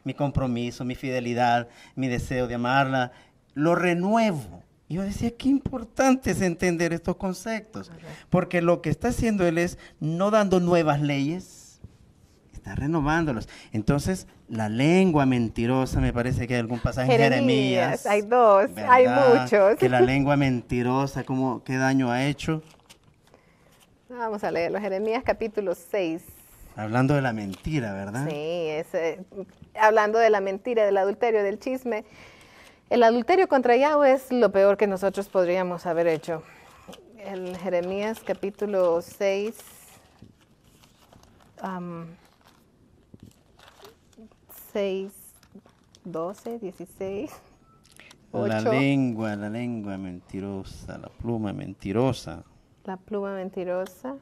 [SPEAKER 3] Mi compromiso, mi fidelidad, mi deseo de amarla, lo renuevo. Y yo decía, qué importante es entender estos conceptos. Porque lo que está haciendo él es no dando nuevas leyes, está renovándolos. Entonces, la lengua mentirosa, me parece que hay algún pasaje en Jeremías.
[SPEAKER 2] Hay dos,
[SPEAKER 3] ¿verdad?
[SPEAKER 2] hay muchos.
[SPEAKER 3] Que la lengua mentirosa, ¿qué daño ha hecho?
[SPEAKER 2] Vamos a leerlo, Jeremías capítulo 6.
[SPEAKER 3] Hablando de la mentira, ¿verdad?
[SPEAKER 2] Sí, hablando de la mentira, del adulterio, del chisme. El adulterio contra Yahweh es lo peor que nosotros podríamos haber hecho. El Jeremías capítulo 6, 6, 12, 16, 8.
[SPEAKER 3] La lengua mentirosa, la pluma mentirosa.
[SPEAKER 2] La pluma mentirosa.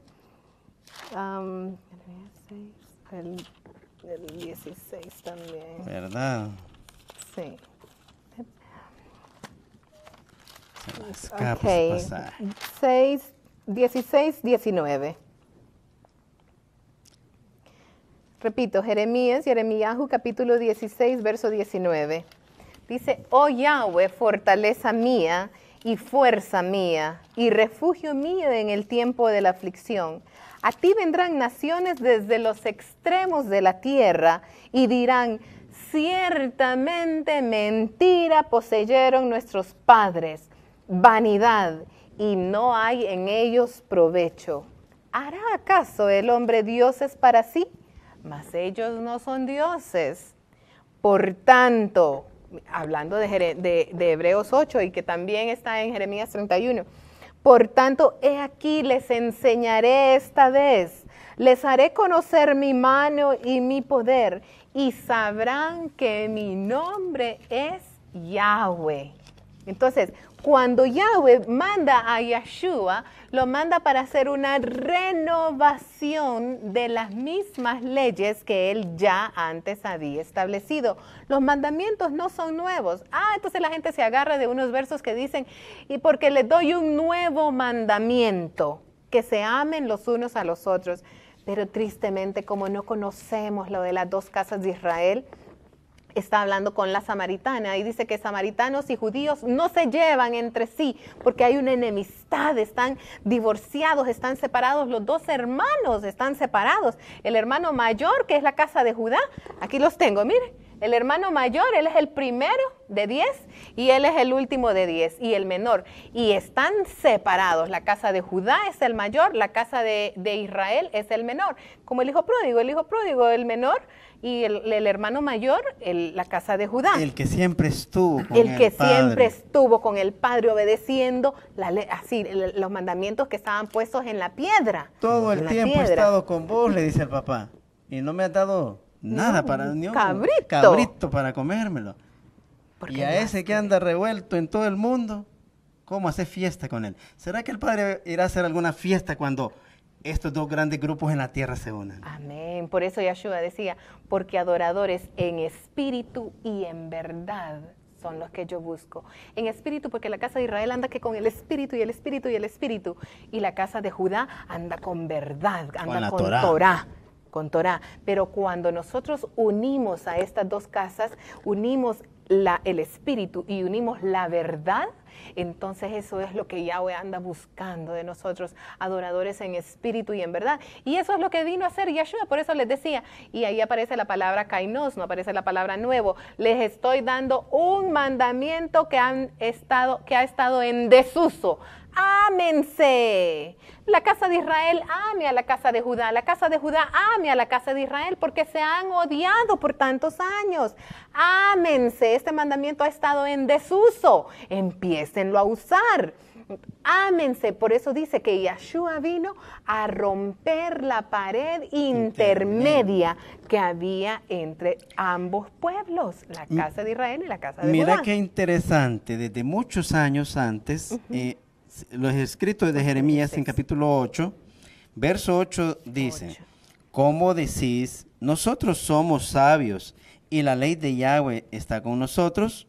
[SPEAKER 2] El 16 también.
[SPEAKER 3] ¿Verdad?
[SPEAKER 2] Sí.
[SPEAKER 3] Se me escapa ese pasaje.
[SPEAKER 2] 6, 16, 19. Repito, Jeremías capítulo 16, verso 19. Dice, oh Yahweh, fortaleza mía y fuerza mía y refugio mío en el tiempo de la aflicción. A ti vendrán naciones desde los extremos de la tierra y dirán, ciertamente mentira poseyeron nuestros padres, vanidad, y no hay en ellos provecho. ¿Hará acaso el hombre dioses para sí? Mas ellos no son dioses. Por tanto, hablando de Hebreos 8 y que también está en Jeremías 31, por tanto, he aquí les enseñaré esta vez, les haré conocer mi mano y mi poder, y sabrán que mi nombre es Yahweh. Entonces, cuando Yahweh manda a Yeshua, lo manda para hacer una renovación de las mismas leyes que él ya antes había establecido. Los mandamientos no son nuevos. Entonces la gente se agarra de unos versos que dicen, y porque les doy un nuevo mandamiento, que se amen los unos a los otros. Pero tristemente, como no conocemos lo de las dos casas de Israel, está hablando con la samaritana y dice que samaritanos y judíos no se llevan entre sí porque hay una enemistad, están divorciados, están separados, los dos hermanos están separados. El hermano mayor, que es la casa de Judá, aquí los tengo, mire, el hermano mayor, él es el primero de 10 y él es el último de 10 y el menor. Y están separados, la casa de Judá es el mayor, la casa de Israel es el menor. Como el hijo pródigo, el menor, y el hermano mayor, la casa de Judá.
[SPEAKER 3] El que siempre estuvo con
[SPEAKER 2] siempre estuvo con el padre obedeciendo los mandamientos que estaban puestos en la piedra.
[SPEAKER 3] Todo el tiempo he estado con vos, le dice el papá, y no me has dado nada ni un cabrito para comérmelo. Y a ese que anda revuelto en todo el mundo, ¿cómo hacer fiesta con él? ¿Será que el padre irá a hacer alguna fiesta cuando estos dos grandes grupos en la tierra se unan?
[SPEAKER 2] Amén. Por eso Yeshua decía, porque adoradores en espíritu y en verdad son los que yo busco. En espíritu, porque la casa de Israel anda que con el espíritu y el espíritu y el espíritu. Y la casa de Judá anda con verdad, anda con Torah. Con Torah. Pero cuando nosotros unimos a estas dos casas, unimos el espíritu y unimos la verdad, entonces eso es lo que Yahweh anda buscando de nosotros, adoradores en espíritu y en verdad. Y eso es lo que vino a hacer Yeshua, por eso les decía, y ahí aparece la palabra kainos, no aparece la palabra nuevo. Les estoy dando un mandamiento que ha estado en desuso. Ámense. La casa de Israel ame a la casa de Judá. La casa de Judá ame a la casa de Israel porque se han odiado por tantos años. Ámense. Este mandamiento ha estado en desuso. Empiécenlo a usar. Ámense. Por eso dice que Yeshua vino a romper la pared intermedia que había entre ambos pueblos, la casa de Israel y la casa de Judá.
[SPEAKER 3] Mira qué interesante. Desde muchos años antes, los escritos de Jeremías en capítulo 8, verso 8 dice, ¿cómo decís, nosotros somos sabios y la ley de Yahweh está con nosotros?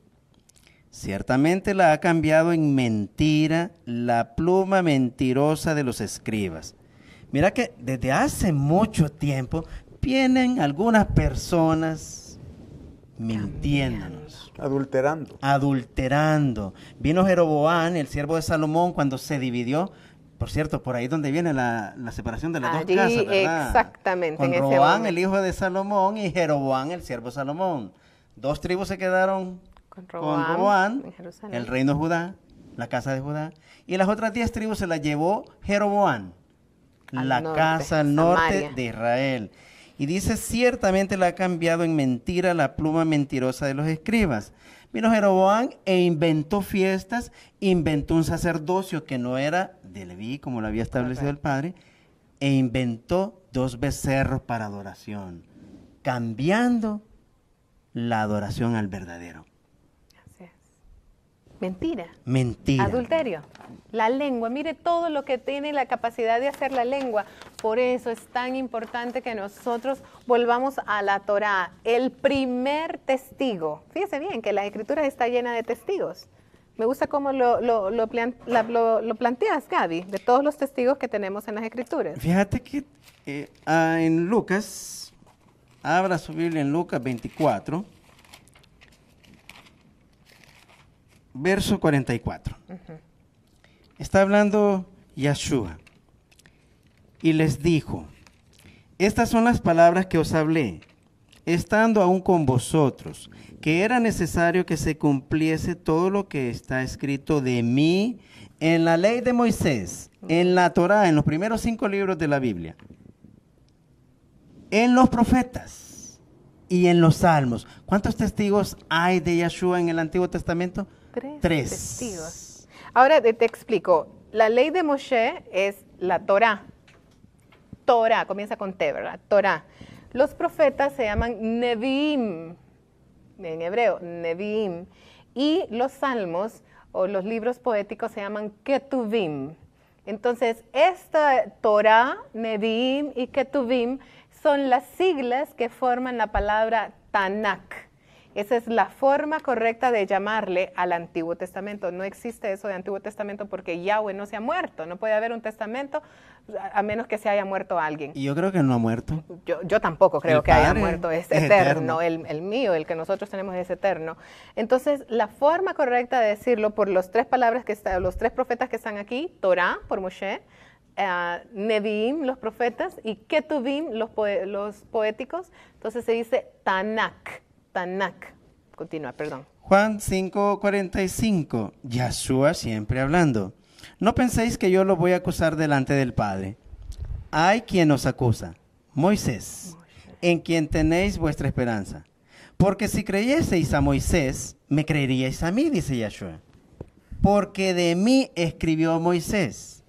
[SPEAKER 3] Ciertamente la ha cambiado en mentira la pluma mentirosa de los escribas. Mira que desde hace mucho tiempo vienen algunas personas mintiéndonos. Adulterando. Vino Jeroboam, el siervo de Salomón, cuando se dividió. Por cierto, por ahí donde viene la separación de las dos casas, ¿verdad?
[SPEAKER 2] Exactamente.
[SPEAKER 3] Con Roboam, el hijo de Salomón, y Jeroboam, el siervo de Salomón. 2 tribus se quedaron con Roboam, el reino de Judá, la casa de Judá. Y las otras 10 tribus se las llevó Jeroboam, casa al norte
[SPEAKER 2] Samaria.
[SPEAKER 3] de Israel. Y dice, ciertamente la ha cambiado en mentira la pluma mentirosa de los escribas. Vino Jeroboam e inventó fiestas, inventó un sacerdocio que no era de Leví, como lo había establecido el padre, e inventó 2 becerros para adoración, cambiando la adoración al verdadero.
[SPEAKER 2] Así es. Mentira.
[SPEAKER 3] Mentira.
[SPEAKER 2] Adulterio. La lengua, mire todo lo que tiene la capacidad de hacer la lengua. Por eso es tan importante que nosotros volvamos a la Torá, el primer testigo. Fíjese bien que la Escritura está llena de testigos. Me gusta cómo lo planteas, Gaby, de todos los testigos que tenemos en las Escrituras.
[SPEAKER 3] Fíjate que en Lucas, abra su Biblia en Lucas 24, verso 44. Está hablando Yahshua y les dijo, estas son las palabras que os hablé, estando aún con vosotros, que era necesario que se cumpliese todo lo que está escrito de mí en la ley de Moisés, en la Torá, en los primeros 5 libros de la Biblia, en los profetas y en los salmos. ¿Cuántos testigos hay de Yahshua en el Antiguo Testamento? 3
[SPEAKER 2] testigos. Ahora te explico. La ley de Moshe es la Torá. Torá, comienza con T, ¿verdad? Torá. Los profetas se llaman Neviim, en hebreo, Neviim. Y los salmos o los libros poéticos se llaman Ketuvim. Entonces, esta Torá, Neviim y Ketuvim son las siglas que forman la palabra Tanakh. Esa es la forma correcta de llamarle al Antiguo Testamento. No existe eso de Antiguo Testamento porque Yahweh no se ha muerto. No puede haber un testamento a menos que se haya muerto alguien.
[SPEAKER 3] Y yo creo que no ha muerto.
[SPEAKER 2] Yo tampoco creo que haya muerto. Es eterno.
[SPEAKER 3] eterno.
[SPEAKER 2] El mío, el que nosotros tenemos es eterno. Entonces, la forma correcta de decirlo por los 3 palabras los 3 profetas que están aquí, Torah por Moshe, Neviim, los profetas, y Ketuvim, los poéticos. Entonces se dice Tanakh. Tanakh. Continúa, perdón.
[SPEAKER 3] Juan 5:45, Yahshua siempre hablando. No penséis que yo lo voy a acusar delante del Padre. Hay quien os acusa, Moisés, en quien tenéis vuestra esperanza. Porque si creyeseis a Moisés, me creeríais a mí, dice Yahshua. Porque de mí escribió Moisés.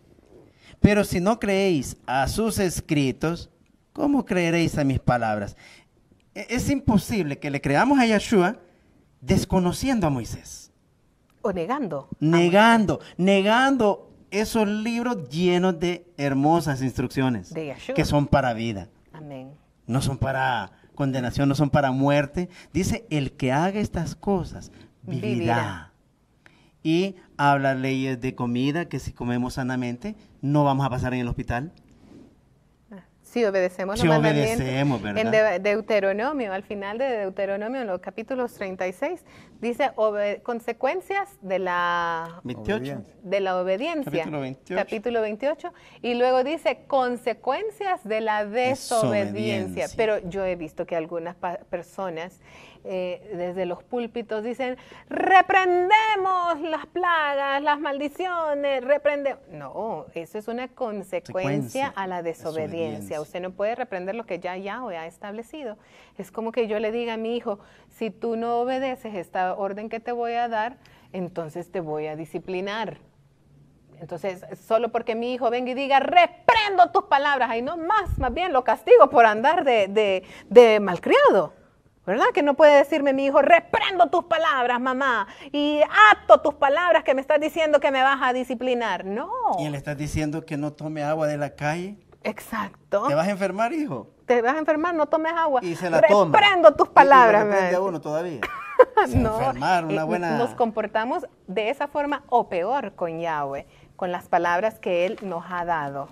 [SPEAKER 3] Pero si no creéis a sus escritos, ¿cómo creeréis a mis palabras? Es imposible que le creamos a Yahshua desconociendo a Moisés.
[SPEAKER 2] O negando.
[SPEAKER 3] Negando esos libros llenos de hermosas instrucciones
[SPEAKER 2] De Yahshua.
[SPEAKER 3] que son para vida.
[SPEAKER 2] Amén.
[SPEAKER 3] No son para condenación, no son para muerte. Dice, el que haga estas cosas vivirá. Y habla leyes de comida, que si comemos sanamente, no vamos a pasar en el hospital.
[SPEAKER 2] Sí, obedecemos
[SPEAKER 3] Sí,
[SPEAKER 2] los mandamientos.
[SPEAKER 3] obedecemos, ¿verdad?
[SPEAKER 2] En Deuteronomio, al final de Deuteronomio, en los capítulos 36, dice consecuencias de la
[SPEAKER 3] 28.
[SPEAKER 2] de la obediencia.
[SPEAKER 3] Capítulo 28.
[SPEAKER 2] Capítulo 28. Y luego dice consecuencias de la desobediencia.
[SPEAKER 3] Desobediencia.
[SPEAKER 2] Pero yo he visto que algunas personas desde los púlpitos dicen, reprendemos las plagas, las maldiciones, reprendemos. No, eso es una consecuencia a la desobediencia. Usted no puede reprender lo que ya Yahweh ha establecido. Es como que yo le diga a mi hijo, si tú no obedeces esta orden que te voy a dar, entonces te voy a disciplinar. Entonces, solo porque mi hijo venga y diga, reprendo tus palabras, ahí no más bien lo castigo por andar de malcriado. ¿Verdad? Que no puede decirme mi hijo, reprendo tus palabras, mamá, y ato tus palabras que me estás diciendo que me vas a disciplinar. No.
[SPEAKER 3] Y le estás diciendo que no tome agua de la calle.
[SPEAKER 2] Exacto.
[SPEAKER 3] ¿Te vas a enfermar, hijo?
[SPEAKER 2] Te vas a enfermar, no tomes agua.
[SPEAKER 3] Y se la toma.
[SPEAKER 2] Reprendo tus palabras.
[SPEAKER 3] Y lo reprende a uno todavía.
[SPEAKER 2] No,
[SPEAKER 3] enfermar, una buena...
[SPEAKER 2] nos comportamos de esa forma o peor con Yahweh, con las palabras que Él nos ha dado.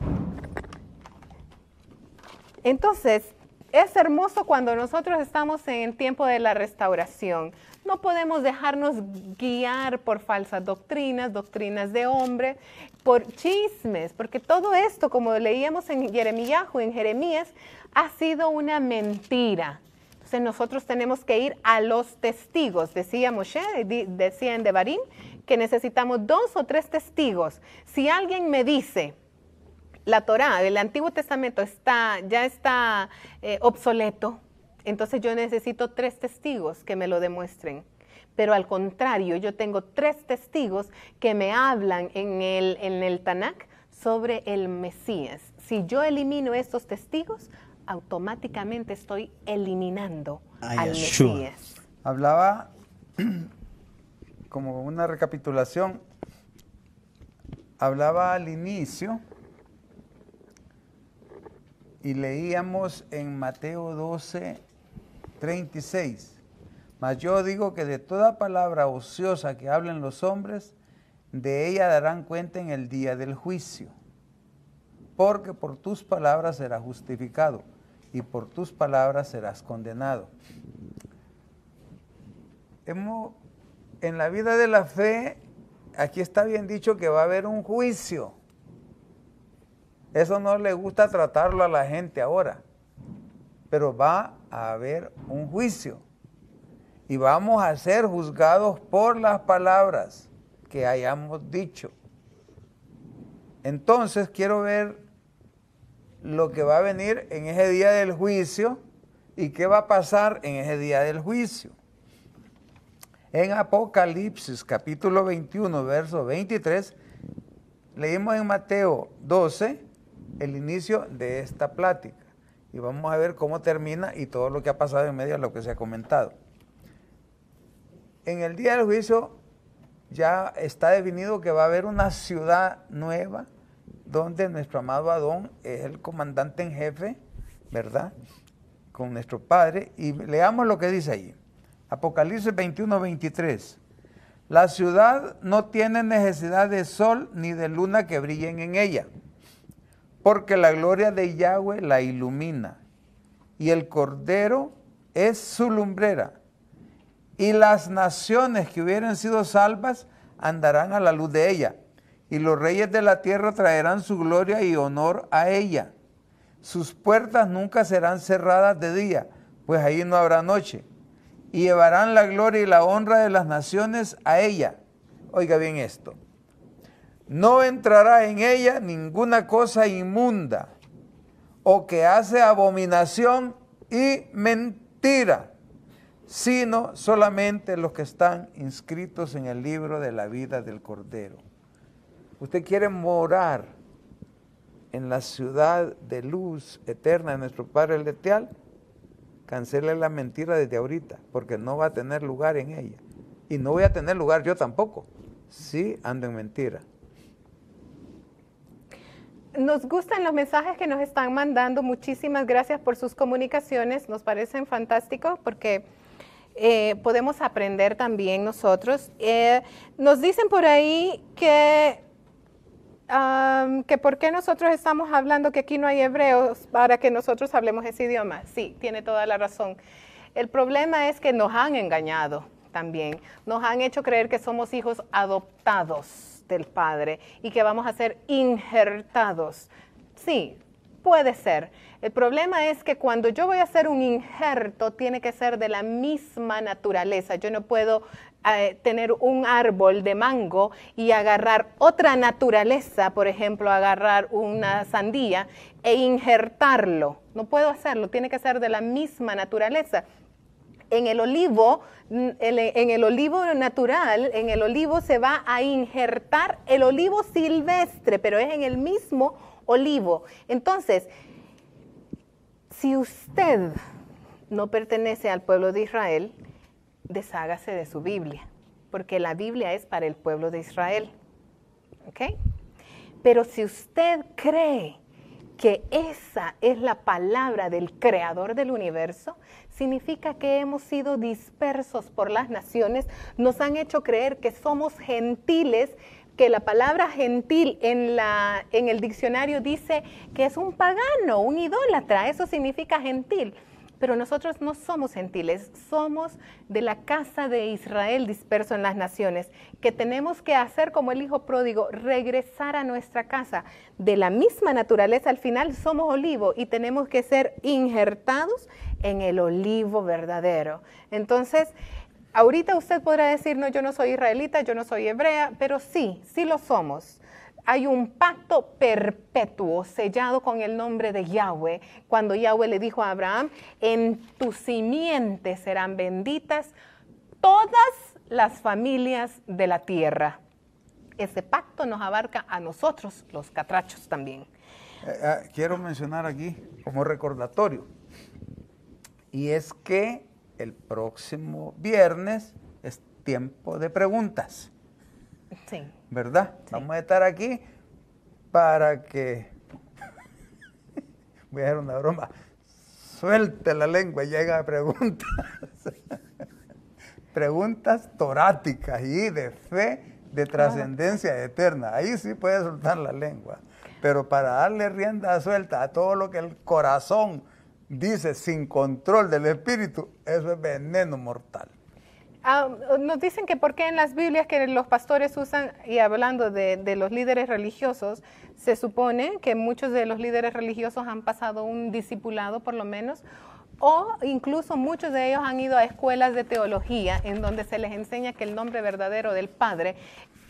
[SPEAKER 2] Entonces, es hermoso cuando nosotros estamos en el tiempo de la restauración. No podemos dejarnos guiar por falsas doctrinas, doctrinas de hombre, por chismes, porque todo esto, como leíamos en Jeremías, ha sido una mentira. Entonces nosotros tenemos que ir a los testigos. Decía Moshe, decía en Devarim, que necesitamos 2 o 3 testigos. Si alguien me dice, la Torá, el Antiguo Testamento ya está obsoleto, entonces yo necesito 3 testigos que me lo demuestren. Pero al contrario, yo tengo 3 testigos que me hablan en el Tanakh sobre el Mesías. Si yo elimino estos testigos, automáticamente estoy eliminando al Mesías.
[SPEAKER 1] Hablaba como una recapitulación, hablaba al inicio y leíamos en Mateo 12:36. Mas yo digo que de toda palabra ociosa que hablen los hombres, de ella darán cuenta en el día del juicio. Porque por tus palabras serás justificado y por tus palabras serás condenado. En la vida de la fe, aquí está bien dicho que va a haber un juicio. Eso no le gusta tratarlo a la gente ahora, pero va a haber un juicio. Y vamos a ser juzgados por las palabras que hayamos dicho. Entonces quiero ver lo que va a venir en ese día del juicio y qué va a pasar en ese día del juicio. En Apocalipsis capítulo 21, verso 23, leímos en Mateo 12 el inicio de esta plática. Y vamos a ver cómo termina y todo lo que ha pasado en medio de lo que se ha comentado. En el día del juicio ya está definido que va a haber una ciudad nueva donde nuestro amado Adón es el comandante en jefe, ¿verdad? Con nuestro Padre. Y leamos lo que dice allí. Apocalipsis 21, 23. La ciudad no tiene necesidad de sol ni de luna que brillen en ella, porque la gloria de Yahweh la ilumina, y el Cordero es su lumbrera. Y las naciones que hubieran sido salvas andarán a la luz de ella. Y los reyes de la tierra traerán su gloria y honor a ella. Sus puertas nunca serán cerradas de día, pues ahí no habrá noche. Y llevarán la gloria y la honra de las naciones a ella. Oiga bien esto. No entrará en ella ninguna cosa inmunda, o que hace abominación y mentira, sino solamente los que están inscritos en el libro de la vida del Cordero. Usted quiere morar en la ciudad de luz eterna de nuestro Padre Celestial, cancele la mentira desde ahorita, porque no va a tener lugar en ella. Y no voy a tener lugar yo tampoco, si ando en mentira.
[SPEAKER 2] Nos gustan los mensajes que nos están mandando. Muchísimas gracias por sus comunicaciones. Nos parecen fantásticos porque podemos aprender también nosotros. Nos dicen por ahí que por qué nosotros estamos hablando que aquí no hay hebreos para que nosotros hablemos ese idioma. Sí, tiene toda la razón. El problema es que nos han engañado también. Nos han hecho creer que somos hijos adoptados del Padre y que vamos a ser injertados. Sí, puede ser. El problema es que cuando yo voy a hacer un injerto, tiene que ser de la misma naturaleza. Yo no puedo tener un árbol de mango y agarrar otra naturaleza, por ejemplo, agarrar una sandía e injertarlo. No puedo hacerlo, tiene que ser de la misma naturaleza. En el olivo natural, en el olivo se va a injertar el olivo silvestre, pero es en el mismo olivo. Entonces, si usted no pertenece al pueblo de Israel, deshágase de su Biblia, porque la Biblia es para el pueblo de Israel. ¿Ok? Pero si usted cree que esa es la palabra del creador del universo, significa que hemos sido dispersos por las naciones, nos han hecho creer que somos gentiles, que la palabra gentil en el diccionario dice que es un pagano, un idólatra, eso significa gentil. Pero nosotros no somos gentiles, somos de la casa de Israel disperso en las naciones, que tenemos que hacer como el hijo pródigo, regresar a nuestra casa. De la misma naturaleza, al final somos olivo y tenemos que ser injertados en el olivo verdadero. Entonces, ahorita usted podrá decir, no, yo no soy israelita, yo no soy hebrea, pero sí lo somos. Hay un pacto perpetuo sellado con el nombre de Yahweh, cuando Yahweh le dijo a Abraham, en tu simiente serán benditas todas las familias de la tierra. Ese pacto nos abarca a nosotros, los catrachos también.
[SPEAKER 1] Quiero mencionar aquí como recordatorio, y es que el próximo viernes es tiempo de preguntas.
[SPEAKER 2] Sí.
[SPEAKER 1] ¿Verdad? Sí. Vamos a estar aquí para que, voy a hacer una broma, suelte la lengua y llega a preguntas, preguntas toráticas y de fe, de trascendencia eterna. Ahí sí puede soltar la lengua, pero para darle rienda suelta a todo lo que el corazón dice sin control del espíritu, eso es veneno mortal.
[SPEAKER 2] Nos dicen que por qué en las Biblias que los pastores usan, y hablando de los líderes religiosos, se supone que muchos de los líderes religiosos han pasado un discipulado por lo menos, o incluso muchos de ellos han ido a escuelas de teología en donde se les enseña que el nombre verdadero del Padre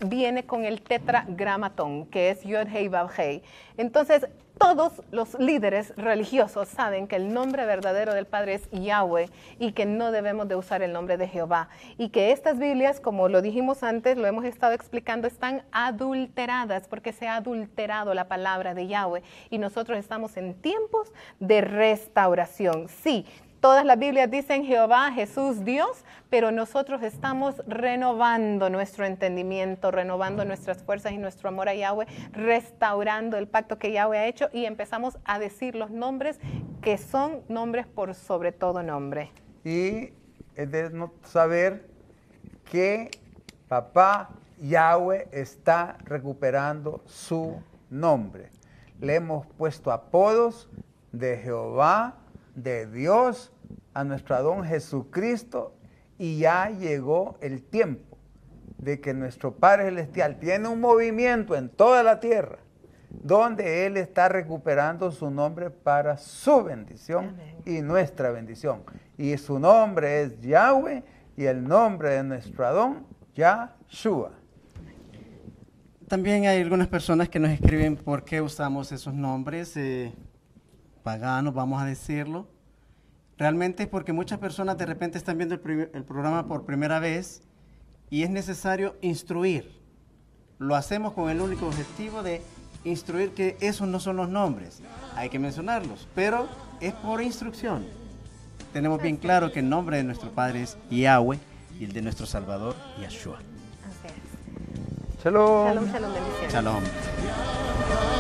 [SPEAKER 2] viene con el tetragramatón, que es Yod Hei Vav Hei. Entonces, todos los líderes religiosos saben que el nombre verdadero del Padre es Yahweh y que no debemos de usar el nombre de Jehová. Y que estas Biblias, como lo dijimos antes, lo hemos estado explicando, están adulteradas porque se ha adulterado la palabra de Yahweh. Y nosotros estamos en tiempos de restauración. Sí, todas las Biblias dicen Jehová, Jesús, Dios, pero nosotros estamos renovando nuestro entendimiento, renovando nuestras fuerzas y nuestro amor a Yahweh, restaurando el pacto que Yahweh ha hecho y empezamos a decir los nombres que son nombres por sobre todo nombre.
[SPEAKER 1] Y es de saber que papá Yahweh está recuperando su nombre. Le hemos puesto apodos de Jehová, de Dios, a nuestro Adón Jesucristo, y ya llegó el tiempo de que nuestro Padre Celestial tiene un movimiento en toda la tierra donde Él está recuperando su nombre para su bendición. Amén. Y nuestra bendición. Y su nombre es Yahweh y el nombre de nuestro Adón, Yahshua.
[SPEAKER 3] También hay algunas personas que nos escriben por qué usamos esos nombres paganos, vamos a decirlo. Realmente es porque muchas personas de repente están viendo el programa por primera vez y es necesario instruir. Lo hacemos con el único objetivo de instruir que esos no son los nombres. Hay que mencionarlos, pero es por instrucción. Tenemos bien claro que el nombre de nuestro Padre es Yahweh y el de nuestro Salvador, Yahshua.
[SPEAKER 2] Así es.
[SPEAKER 1] Shalom.
[SPEAKER 2] Shalom, shalom, bendiciones.
[SPEAKER 3] Shalom.